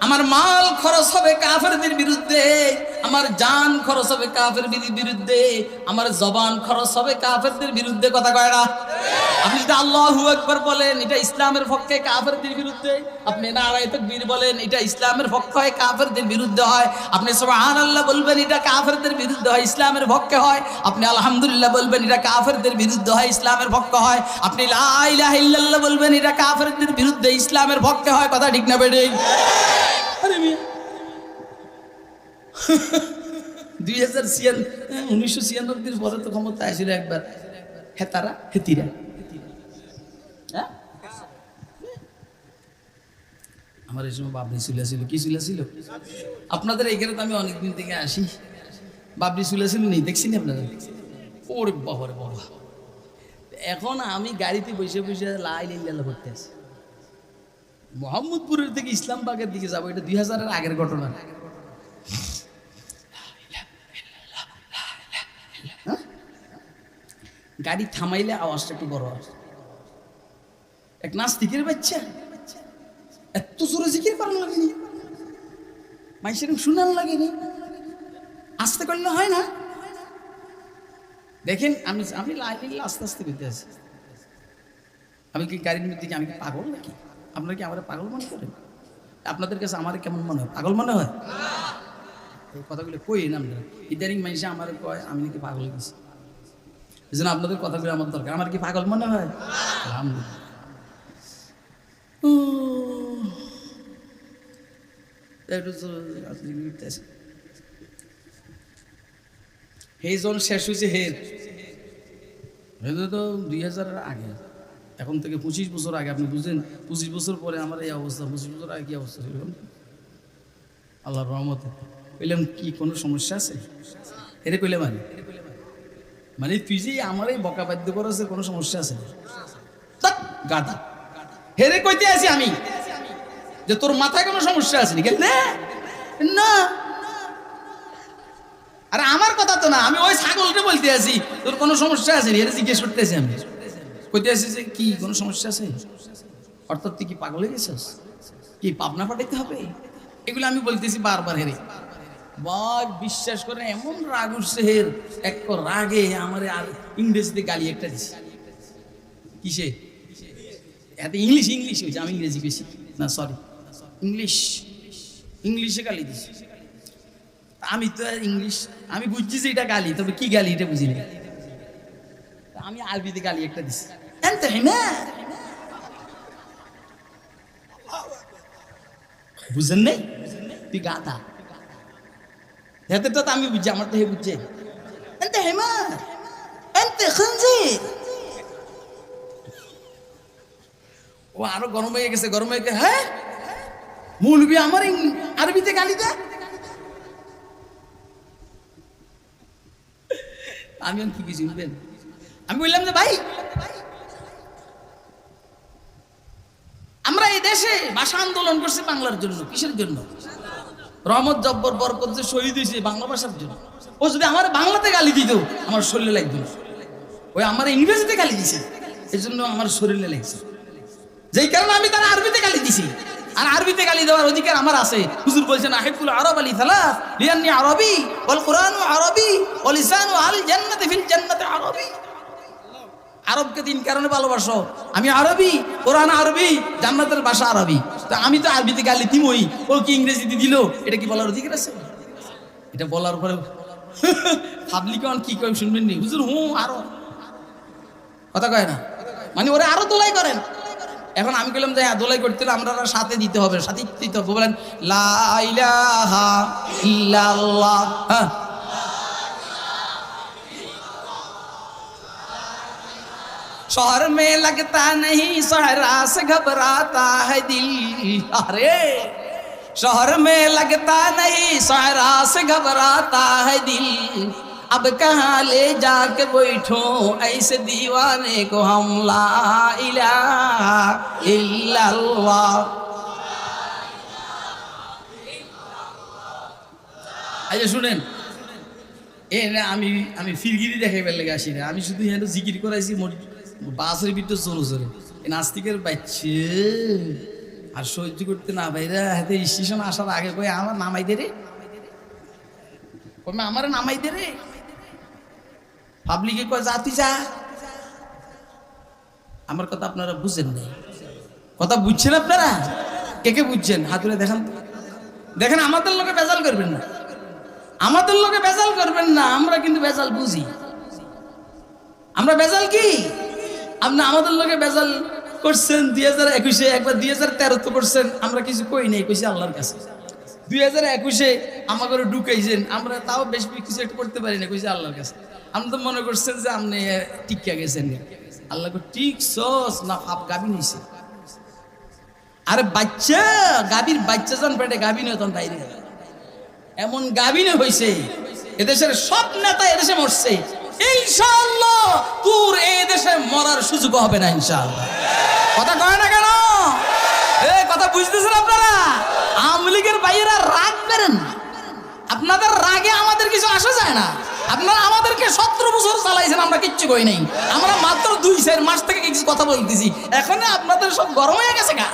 Speaker 1: আমার মাল খরচ হবে কাফেরদের বিরুদ্ধে, আমার জান খরচ হবে কাফেরদের বিরুদ্ধে, আমার জবান খরচ হবে কাফেরদের বিরুদ্ধে। কথা কয় না? আপনি যদি আল্লাহু আকবার বলেন, এটা ইসলামের পক্ষে কাফেরদের বিরুদ্ধে। আপনি নারায়ে তাকবীর বলেন, এটা ইসলামের পক্ষে হয়, কাফেরদের বিরুদ্ধে হয়। আপনি সুবহানাল্লাহ বলবেন, এটা কাফেরদের বিরুদ্ধে হয়, ইসলামের পক্ষে হয়। আপনি আলহামদুলিল্লাহ বলবেন, এটা কাফেরদের বিরুদ্ধে হয়, ইসলামের পক্ষে হয়। আপনি লা ইলাহা ইল্লাল্লাহ বলবেন, এটা কাফেরদের বিরুদ্ধে, ইসলামের পক্ষে হয়। কথা ঠিক না বেঠিক? আরে মিয়া 1996 পরে তো ক্ষমতা আসছিল একবার হেতারা হেতিরা। হ্যাঁ, আমার এই সময় বাবরি চুলা ছিল। কি চুলা ছিল? আপনাদের এইখানে তো আমি অনেকদিন থেকে আসি, বাবরি চুলা ছিল নেই, দেখছিনি আপনারা? ওরে বাবারে বাবা, এখন আমি গাড়িতে বসে বসে লা ইলাহা ইল্লাল্লাহ করতে আছি। মোহাম্মদপুরের থেকে ইসলামবাগের দিকে যাবো, এটা 2000-এর আগের ঘটনা। গাড়ি থামাইলে আওয়াজটা একটু বড় হয়। এক নাস্তিকের বাচ্চা এত জোরে জিকির করার লাগেনি, মানুষের শুনার লাগেনি, আস্তে করলে হয় না। দেখেন আমি আমি আস্তে আস্তে করতে আছি। আমি কি গাড়ির মধ্যে কি আমি কি পাগল নাকি? আপনারা কি আমার পাগল মনে করেন? আপনাদের কাছে আমার কেমন মনে হয়? পাগল মনে হয়? এই কথাগুলো কই না আমরা ইদানিং মানুষে আমার কয় আমি নাকি পাগল গেছি, এই জন্য আপনাদের কথাগুলো আমার দরকার। আমার কি পাগল মনে হয়? আলহামদুলিল্লাহ। হে জন শেষ হয়েছে হের তো 2000-এর আগে, এখন থেকে 25 বছর আগে। আপনি বুঝলেন 25 বছর পরে আমার এই অবস্থা, 25 বছর আগে কি অবস্থা ছিল? আল্লাহর রহমতে কইলাম কি কোনো সমস্যা আছে? হেরে কইলে মানে তুই যে আমার এই বকা বাধ্য করেছে কোনো সমস্যা আছে? গাধা হেরে কইতে আছি আমি যে তোর মাথায় কোনো সমস্যা আছে নাকি? না, আরে আমার কথা তো না, আমি ওই ছাগলটা বলতে আছি তোর কোনো সমস্যা আছে? এর জিজ্ঞেস করতেছি আমি, কইতে আছি যে কি কোনো সমস্যা আছে? অর্থাৎ তুই কি পাগল হয়ে গেছিস? কি পাবনা পাঠাইতে হবে? এগুলো আমি বলতেছি বারবার। হেরে বাদ বিশ্বাস করে এমন রাগ উঠছে হের, এক রাগে আমার আর ইংরেজিতে গালি একটা দিছে। কিসে? এত ইংলিশ হয়েছে, আমি ইংরেজি বেশি না, সরি ইংলিশে গালি দিছে। আমি তো ইংলিশ আমি বুঝছি যে এটা গালি, তবে কি গালি এটা বুঝিনি। আমি আরবিতে গালি একটা দিছি, বুঝেন নাই? তুই গাধা। এতে তো আমি বুঝছি, আমার তো হে বুঝছে। ও আরো গরম হয়ে গেছে, গরম হয়ে গেছে। হ্যাঁ মৌলবি আমার আরবিতে গালি দেয়। আমি কি কিছু বুঝবেন? আমি বললাম যে ভাই আমরা এই দেশে ভাষা আন্দোলন করছি বাংলার জন্য। কিসের জন্য? রহমত জব্বর বরকত যে শহীদ হয়েছে বাংলা ভাষার জন্য। ও যদি আমার বাংলাতে গালি দিত আমার শরীরে লাগতো না, ওই আমার ইংরেজিতে গালি দিছে এই জন্য আমার শরীরে লাগছে। যেই কারণে আমি তার আরবিতে গালি দিছি, আর আরবিতে গালি দেওয়ার অধিকার আমার আছে। হুজুর বলছেন আহিবুল আরব আলী সালাস লিআন্নি আরবি ওয়াল কুরআনু আরবি ওয়া লিসানু আল জান্নাতি ফিল জান্নাতি আরবি। আরবকে তিন কারণে ভালোবাসো, আমি আরবি, কোরআন আরবি, জান্নাতের ভাষা আরবি। তো আমি তো আরবিতে গালি দিমই, ও কি ইংরেজিতে দিল? এটা কি বলার অধিকার আছে? এটা বলার পরে পাবলিক কি কয় শুনবেন নি? হুজুর আরো কথা কয় না, মানে ওরা আরো দোলাই করেন। এখন আমি বললাম যে দোলাই করতে হলে আমরা সাথে দিতে হবে, সাথে দিতে হবে। বলেন লা ইলাহা ইল্লাল্লাহ। হ্যাঁ शहर में लगता नहीं सहरा से घबराता है दिल। अरे शहर में लगता नहीं सहरा से घबराता है दिल। अब कहाँ ले जाके बैठो ऐसे दीवाने को हम ला इलाहा इल्लल्लाह। আচ্ছা শুনেন, আমি ফিরগিরি দেখাইবার লেগে আসি না। আমি শুধু এখানে জিকির করাইছি বাসের ভিতরে জোরে জোরে। নাস্তিকের বাচ্চে আর সহ্য করতে না ভাইরা হাতে স্টেশন আসার আগে কই আমার নামাই দে রে, আমার নামাই দে রে। পাবলিকে কয় যা তুই যা। আমার কথা আপনারা বুঝেন নাই? কথা বুঝছেন আপনারা? কে কে বুঝছেন হাত তুলে দেখান। দেখেন আমাদের লোকে বেজাল করবেন না, আমাদের লোকে বেজাল করবেন না। আমরা কিন্তু বেজাল বুঝি। আমরা বেজাল কি? আপনি আমাদের লোকে বেজাল করছেন 2021-এ, একবার 2013 করছেন। আমরা কিছু কই নাই, কইছি আল্লাহর কাছে। 2021-এ আমাকে ঢুকাইছেন, আমরা তাও বেশ কিছু একটা করতে পারি না, কইছি আল্লাহর কাছে। আপনি তো মনে করছেন যে আপনি টিকা গেছেন। আল্লাহ ঠিক সস না ফাপ গাবিন হইছে। আরে বাচ্চা গাভীর বাচ্চা যখন পেটে গাবিন হয় তখন বাইরে এমন গাবিনে হয়েছে এদেশের সব নেতা এদেশে মরছে। ইনশাআল্লাহ তোর এই দেশে মরার সুযোগ হবে না ইনশাআল্লাহ। কথা কয় না কেন? এই কথা বুঝতেছেন আপনারা? আওয়ামী লীগের ভাইয়েরা রাগ করেন, আপনাদের রাগে আমাদের কিছু আসা যায় না। আপনারা আমাদেরকে 17 বছর চালাইছেন, আমরা কিচ্ছু কই নাই। আমরা মাত্র 2-4 মাস থেকে কিছু কথা বলতেছি, এখন আপনাদের সব গরম হয়ে গেছে গা।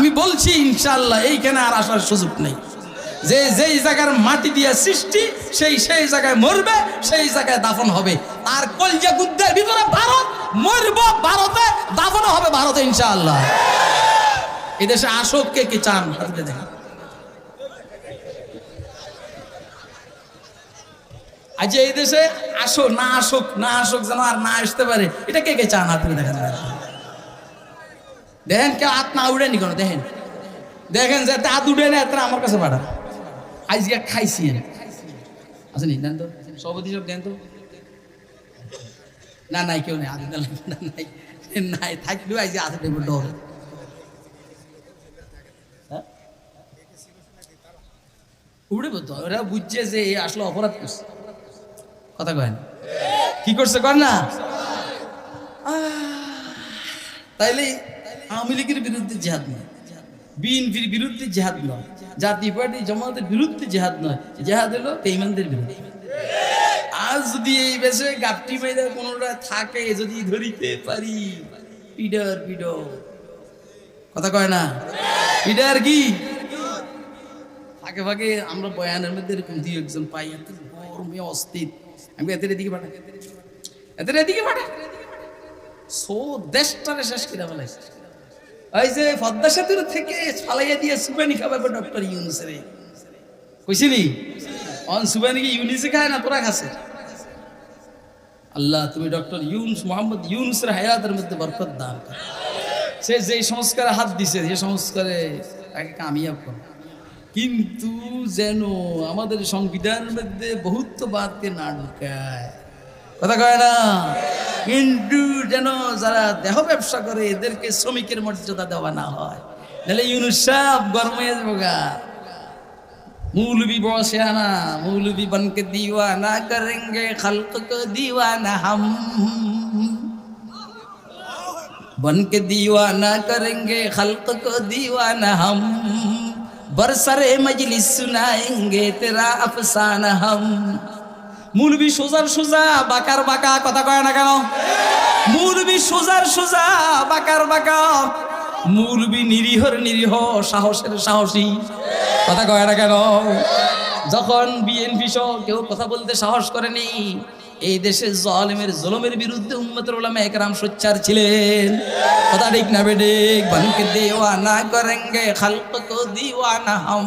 Speaker 1: আমি বলছি ইনশাআল্লাহ এইখানে আর আসার সুযোগ নেই। যে যেই জায়গার মাটি দিয়ে সৃষ্টি সেই জায়গায় মরবে, সেই জায়গায় দাফন হবে। আর কলজা গুদ্দের ভিতরে ভারত, মরব ভারতে, দাফন হবে ভারতে ইনশাআল্লাহ। এদেশে আসুক কে কি চান হাতে দেখেন। আজ এই দেশে আসুক না আসুক যেন আর না আসতে পারে, এটা কে কে চান হাতে দেখেন। দেখেন কেউ হাত না উড়েনি কোনো, দেখেন যাতে হাত উড়ে না এত আমার কাছে পাঠা। আজকে খাইছি আচ্ছা নি দেন তো সভাপতি সব দেন তো। না নাই কেউ নেই, আদি নাই নাই থাকলেও আজকে আসে দেখবো ডর। উড়ে বলতো ওরা বুঝছে যে আসলে অপরাধ করছে, কথা কয় না কি করছে কর না। তাইলে আওয়ামী লীগের বিরুদ্ধে জেহাদ নয়, বিএনপির বিরুদ্ধে জেহাদ নয়, জাতীয় পার্টি জামাতের বিরুদ্ধে জেহাদ নয়, জেহাদ হলো বেঈমানদের বিরুদ্ধে। আজ যদি এই বেশে গাপটি মেয়েরা কোনোটা থাকে যদি ধরিতে পারি, পিডার কথা কয় না, পিডার কি ফাঁকে ফাঁকে আমরা বয়ানের মধ্যে এরকম দুই একজন পাই, এত গরমে অস্থির। আমি এদের এদিকে পাঠা, এদের এদিকে পাঠা, সো দেশটারে শেষ করে ফেলাইছে। ওই যে পদ্মা সেতুর থেকে ফালাইয়া দিয়ে সুবানি খাবে ডক্টর ইউনুস রে কইছিলি, অন সুবানি কি ইউনুসে খায় না তোরা খাচ্ছে। আল্লাহ তুমি ডক্টর ইউনুস মোহাম্মদ ইউনুসের হায়াতের মধ্যে বরকত দান কর। সে যে সংস্কারে হাত দিছে সে সংস্কারে তাকে কামিয়াব কর। কিন্তু যেন আমাদের সংবিধানের মধ্যে বহুত্ববাদকে না ঢুকায়, কথা কয় না। কিন্তু যেন যারা দেহ ব্যবসা করে এদেরকে শ্রমিকের মর্যাদা দেওয়া না হয়, তাহলে ইউনুস সাহেব গরম হয়ে যাবো গা। মৌলবি বসে আনা মৌলবি বনকে दीवाना करेंगे खल्क को दीवाना हम, बनके दीवाना करेंगे खल्क को दीवाना हम, बरसरे मजलिस सुनाएंगे तेरा अफसाना हम। মৌলবি সোজার সোজা বাকার বাঁকা, কথা কয় না কেন। মৌলবি সোজার সোজা বাকার বাঁকা, মৌলবি নিরীহর নিরীহ সাহসের সাহসী, কথা কয় না কেন। যখন বিএনপি সহ কেউ কথা বলতে সাহস করেনি, এই দেশে জালেমের জুলুমের বিরুদ্ধে উম্মতের উলামা একরাম সোচ্চার ছিলেন, কথা ঠিক না বেঠিক। বনকে दीवाना करेंगे खल्क को दीवाना हम,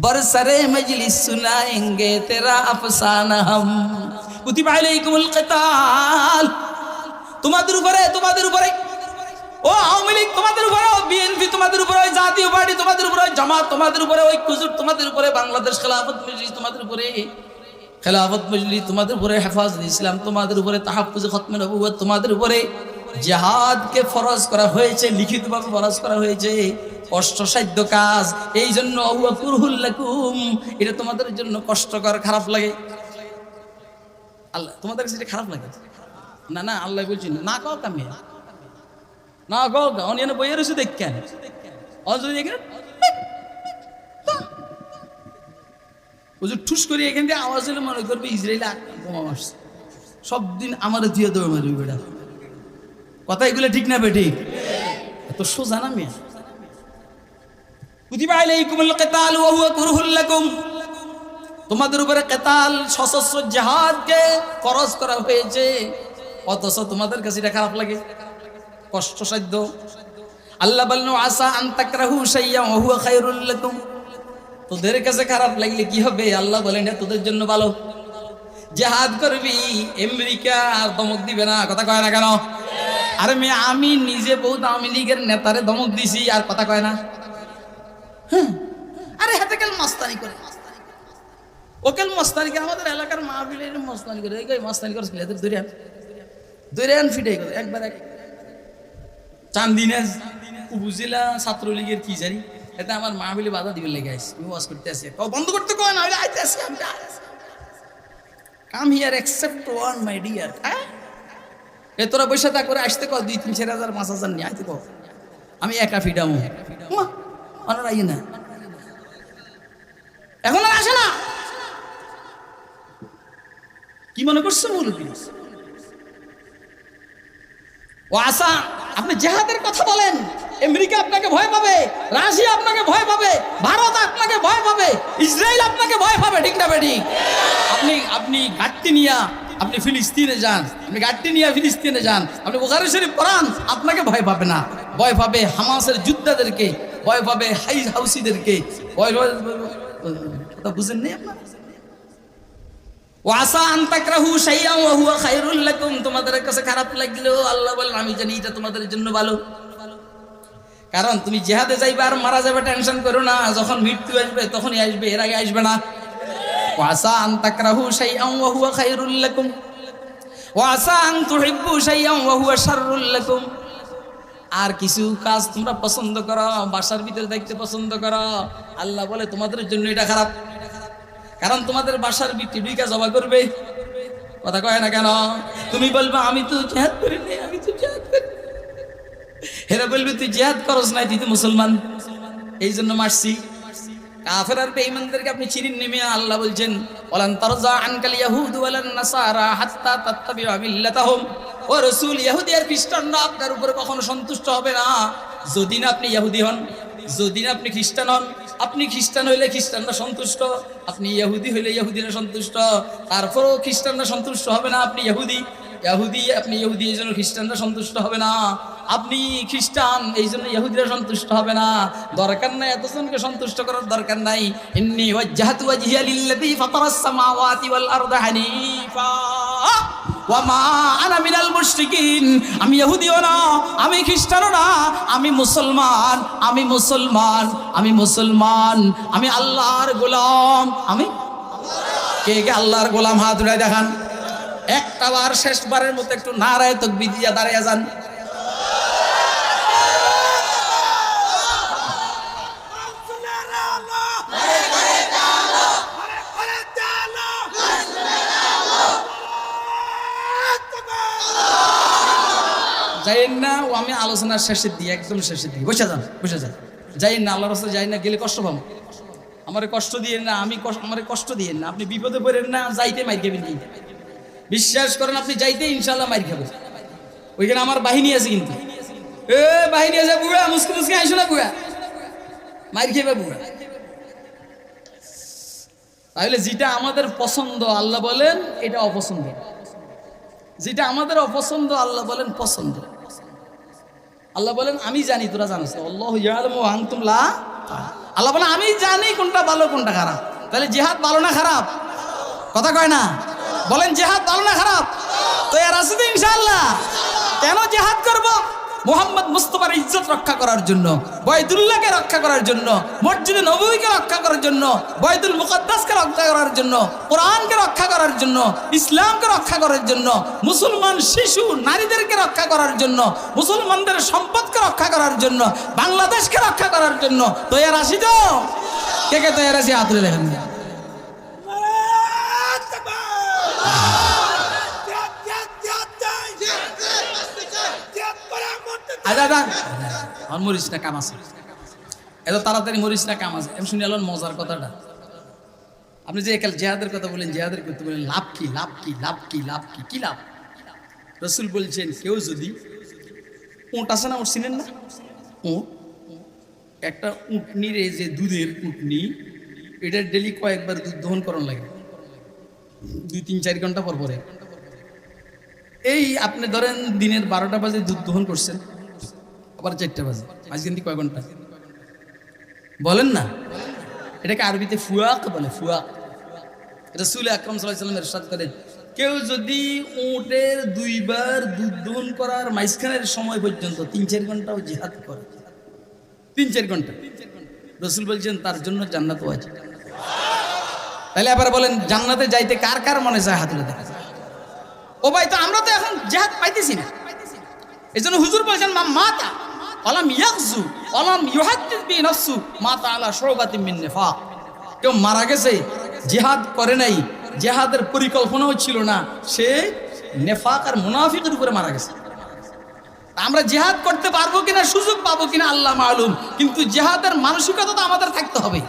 Speaker 1: बरसरे मजलिस सुनाएंगे तेरा अफसाना हम। कुतिबा अलैकुमुल किताल, তোমাদের উপরে ও আওয়ামী লীগ তোমাদের উপরে, ও বিএনপি তোমাদের উপরে, ওই জাতীয় পার্টি তোমাদের উপরে, ওই জামাত তোমাদের উপরে, ওই কুজুর তোমাদের উপরে, বাংলাদেশ খেলাফত মজলিস তোমাদের উপরে, খেলাফত মজলিস তোমাদের উপরে, হেফাজত ইসলাম তোমাদের উপরে, তাহাফুজ খতমে নবুয়ত তোমাদের উপরে। জিহাদকে ফরজ করা হয়েছে, লিখিতভাবে ফরজ করা হয়েছে, কষ্টসাধ্য কাজ। এই জন্য হুয়া কুরহুল লাকুম, এটা তোমাদের জন্য কষ্টকর, খারাপ লাগে। আল্লাহ তোমাদের কাছে এটা খারাপ লাগে না? না আল্লাহ বলছেন না কও কামে না গো অনিয়ন বইয়ের রয়েছে দেখেন ঠুস করে এখান থেকে আওয়াজ হলে মনে করবে ইসরায়েল বোমা মারছে, সব দিন আমার দিয়ে দেবে মারবি বেটা। কথা এগুলো ঠিক না বে ঠিক? এত সোজা না মেয়ে। কুতিবা আলাইকুমুল কিতাল ওয়া হুয়া কুরহুল লাকুম, তোমাদের উপরে কিতাল সশস্ত্র জিহাদকে ফরজ করা হয়েছে, অথচ তোমাদের কাছে এটা খারাপ লাগে, কষ্টসাধ্য। আল্লাহ বললেন আসা আন তাকরাহু শাইয়্যান ওয়া হুয়া খায়রুল লাকুম, তোদের কাছে খারাপ লাগলে কি হবে, আল্লাহ বলেন এটা তোদের জন্য ভালো। জিহাদ করবি, আমেরিকা আর ধমক দিবে না, কথা কয় না কেন? আরে মেয়ে আমি নিজে বহুত আওয়ামী লীগের নেতারে ধমক দিছি আর কথা কয় না। আরে হাতে কাল মাস্তানি করে, ওকেল মাস্তানি করে, আমাদের এলাকার মাহফিলের মাস্তানি করে, এই মাস্তানি করে দরিয়ান ফিটাই করে একবার এক চান্দিনা উপজেলা ছাত্রলীগের কি জানি, এটা আমার মাহফিলে বাধা দিবে লেগে আসছে, আমি ওয়াজ করতে আসি, বন্ধ করতে কয় না, আইতে আসি আমি। Come here except one my dear. হ্যাঁ এ তোরা বসে তা করে আসতে কয় 2-3-4,000 5,000 নিয়ে আইতে কয়, আমি একা ফিটামো ওনারা আই না, এখন আর আসে না। কি মনে করছে মৌলবী? ও আশা আপনি জেহাদের কথা বলেন, আমেরিকা আপনাকে ভয় পাবে, রাশিয়া আপনাকে ভয় পাবে, ভারত আপনাকে ভয় পাবে, ইসরায়েল আপনাকে ভয় পাবে, ঠিক না বেটি? আপনি গাট্টি নিয়া আপনি ফিলিস্তিনে যান, আপনি গাট্টি নিয়া ফিলিস্তিনে যান, আপনি বুখারী শরীফ পড়ান, আপনাকে ভয় পাবে না। ভয় পাবে হামাসের যোদ্ধাদেরকে, ভয় পাবে হাউসিদেরকে, ভয় কথা বুঝেন নেই আপনার? ওয়াসা আন তাকরাহু শাইআন ওয়া হুয়া খায়রুল লাকুম, তোমাদের কাছে খারাপ লাগলেও আল্লাহ বলেন আমি জানি এটা তোমাদের জন্য ভালো। কারণ তুমি জিহাদে যাইবা আর মারা যাবে, টেনশন করো না, যখন মৃত্যু আসবে তখনই আসবে, এর আগে আসবে না। ওয়াসা আন তাকরাহু শাইআন ওয়া হুয়া খায়রুল লাকুম ওয়াসা আন তুহিব্বু শাইআন ওয়া হুয়া শাররুল লাকুম। আর কিছু কাজ তোমরা পছন্দ করো, বাসার ভিতরে দেখতে পছন্দ করো, আল্লাহ বলে তোমাদের জন্য এটা খারাপ। কারণ তোমাদের বাসার বিটিকা জবা করবে, কথা কয় না কেন? তুমি বলবা আমি তো জিহাদ করি নাই, আমি তো জিহাদ করি। হেরা বলবে তুই জিহাদ করস নাই, তুই তো মুসলমান, এই জন্য মারছি। কাফের আর বেঈমানদেরকে আপনি চিনেন নেমে আল্লাহ বলছেন ওয়ালান তারজা আনকাল ইয়াহুদ ওয়ালান নাসারা হাত্তা তাত্তাবিউ মিল্লাতাহুম। ও রাসূল, ইহুদি আর খ্রিস্টানরা আপনার উপরে কখনো সন্তুষ্ট হবে না যদি না আপনি ইহুদি হন, যদি না আপনি খ্রিস্টান হন। আপনি খ্রিস্টান হইলে খ্রিস্টানরা সন্তুষ্ট, আপনি ইহুদি হইলে ইহুদিরা সন্তুষ্ট, তারপরেও খ্রিস্টানরা সন্তুষ্ট হবে না। আপনি আপনি ইহুদি এই জন্য খ্রিস্টানরা সন্তুষ্ট হবে না, আপনি খ্রিস্টান এই জন্য ইহুদিরা সন্তুষ্ট হবে না। দরকার নাই এতজনকে সন্তুষ্ট করার দরকার নাই। ইন্নী ওয়াজ্জাহতু ওয়াজহিয়া লিল্লাযী ফাতারাস সামাওয়াতি ওয়াল আরদা হানিফা ওয়া মা আনা মিনাল মুশরিকিন। আমি ইহুদিও না, আমি খ্রিস্টানও না, আমি মুসলমান, আমি মুসলমান, আমি মুসলমান, আমি আল্লাহর গোলাম। আমি কে কে আল্লাহর গোলাম? হাত উঠায় দেখান। একটা বার, শেষবারের মতো একটু নারায়ে তাকবীর দিয়া দাঁড়িয়ে যান। যাইন না, ও আমি আলোচনার শেষের দিই, একদম শেষের দিই, বসে যান, বসে যান। যাইন না, আল্লাহর রাস্তায় যাই না, গেলে কষ্ট পাবো। আমারে কষ্ট দিয়েন না, আমারে কষ্ট দিয়েন না, আপনি বিপদে পড়েন না, যাইতে মাইর খাবেন। বিশ্বাস করেন, আপনি যাইতে ইনশাল্লাহ মাইর খাবেন। ওইখানে আমার বাহিনী আছে, কিন্তু বাহিনী আছে, বুয়া মুসকে মুসকে আইসো না, বুয়া মাইর খেবে বুয়া। তাহলে যেটা আমাদের পছন্দ আল্লাহ বলেন এটা অপছন্দ, যেটা আমাদের অপছন্দ আল্লাহ বলেন পছন্দ। আল্লাহ বলেন আমি জানি তোরা জানিস, আল্লাহু ইয়ালামু ওয়া আনতুম লা। আল্লাহ বলেন আমি জানি কোনটা ভালো কোনটা খারাপ। তাহলে জিহাদ ভালো না খারাপ? কথা কয় না, বলেন জিহাদ ভালো না খারাপ? তো এর আছে তো ইনশাআল্লাহ। কেন জিহাদ করব? মুহাম্মদ মুস্তাফার ইজ্জত রক্ষা করার জন্য, বাইতুল্লাহকে রক্ষা করার জন্য, মসজিদে নববীকে রক্ষা করার জন্য, বাইতুল মুকাদ্দাসকে রক্ষা করার জন্য, কোরআনকে রক্ষা করার জন্য, ইসলামকে রক্ষা করার জন্য, মুসলমান শিশু নারীদেরকে রক্ষা করার জন্য, মুসলমানদের সম্পদকে রক্ষা করার জন্য, বাংলাদেশকে রক্ষা করার জন্য তৈয়ার আছি তো? কে কে তৈয়ার আছি? হাত তুলে দেখেন। মরিস না, কাম আছে, এত তাড়াতাড়ি মরিস না, কাম আছে। আমি শুনে এলাম মজার কথাটা। আপনি যে একাল জেহাদের কথা বলেন, জেহাদের করতে বলেন, লাভ কি, লাভ কি, লাভ কি, লাভ কি, কি লাভ? রসুল বলছেন কেউ যদি উঁট আছে না, উঁট চিনেন না? উঁট, একটা উঁটনির এই যে দুধের উঁটনি, এটা ডেলি কয়েকবার দুধ দহন করানো লাগে, 2-3-4 ঘন্টা পর পরে। এই আপনি ধরেন দিনের 12টা বাজে দুধ দহন করছেন, আবার 4টা বাজে, আজ কিন্তু কয় ঘন্টা বলেন না? এটাকে আরবিতে ফুয়াক বলে, ফুয়াক। রাসূল আকরাম সাল্লাল্লাহু আলাইহি ওয়াসাল্লাম ইরশাদ করেন, কেউ যদি উটের 2 বার দুধ দহন করার মাঝখানের সময় পর্যন্ত 3-4 ঘন্টাও জিহাদ করে, 3-4 ঘন্টা, রাসূল বলছেন তার জন্য জান্নাত ওয়াজিব। তাহলে আবার বলেন জান্নাতে যাইতে কার কার মনে চায়? হাত তুলে দেখা যায়। ও ভাই, তো আমরা তো এখন জিহাদ পাইতেছি না। এই জন্য হুজুর বলছেন মাতা আলাম ইয়াকজু আলাম ইউহাদ্দিস বি নাফসু মাতা আলা শুবাতিন মিন নিফাক। কেউ মারা গেছে জিহাদ করে নাই, জিহাদের পরিকল্পনাও ছিল না, সে নেফাক আর মুনাফিকের উপরে মারা গেছে। আমরা জিহাদ করতে পারবো কিনা, সুযোগ পাবো কিনা আল্লাহ মালুম, কিন্তু জিহাদের মানসিকতা তো আমাদের থাকতে হবে।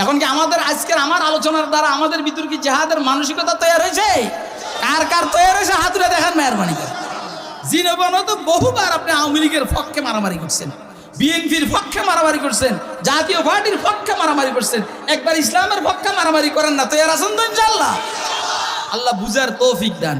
Speaker 1: এখন কি আমাদের আজকের আমার আলোচনার দ্বারা আমাদের ভিতর কি জিহাদের মানসিকতা তৈরি হয়েছে? কার কার তৈরি হয়েছে? হাতুড়ে দেখান মেহরবানি করে। জীবনে তো বহুবার আপনি আওয়ামী লীগের পক্ষে মারামারি করছেন, বিএনপির পক্ষে মারামারি করছেন, জাতীয় পার্টির পক্ষে মারামারি করছেন, একবার ইসলামের পক্ষে মারামারি করেন না তো এর আছেন তো ইনশাআল্লাহ। আল্লাহ বুঝার তৌফিক দান।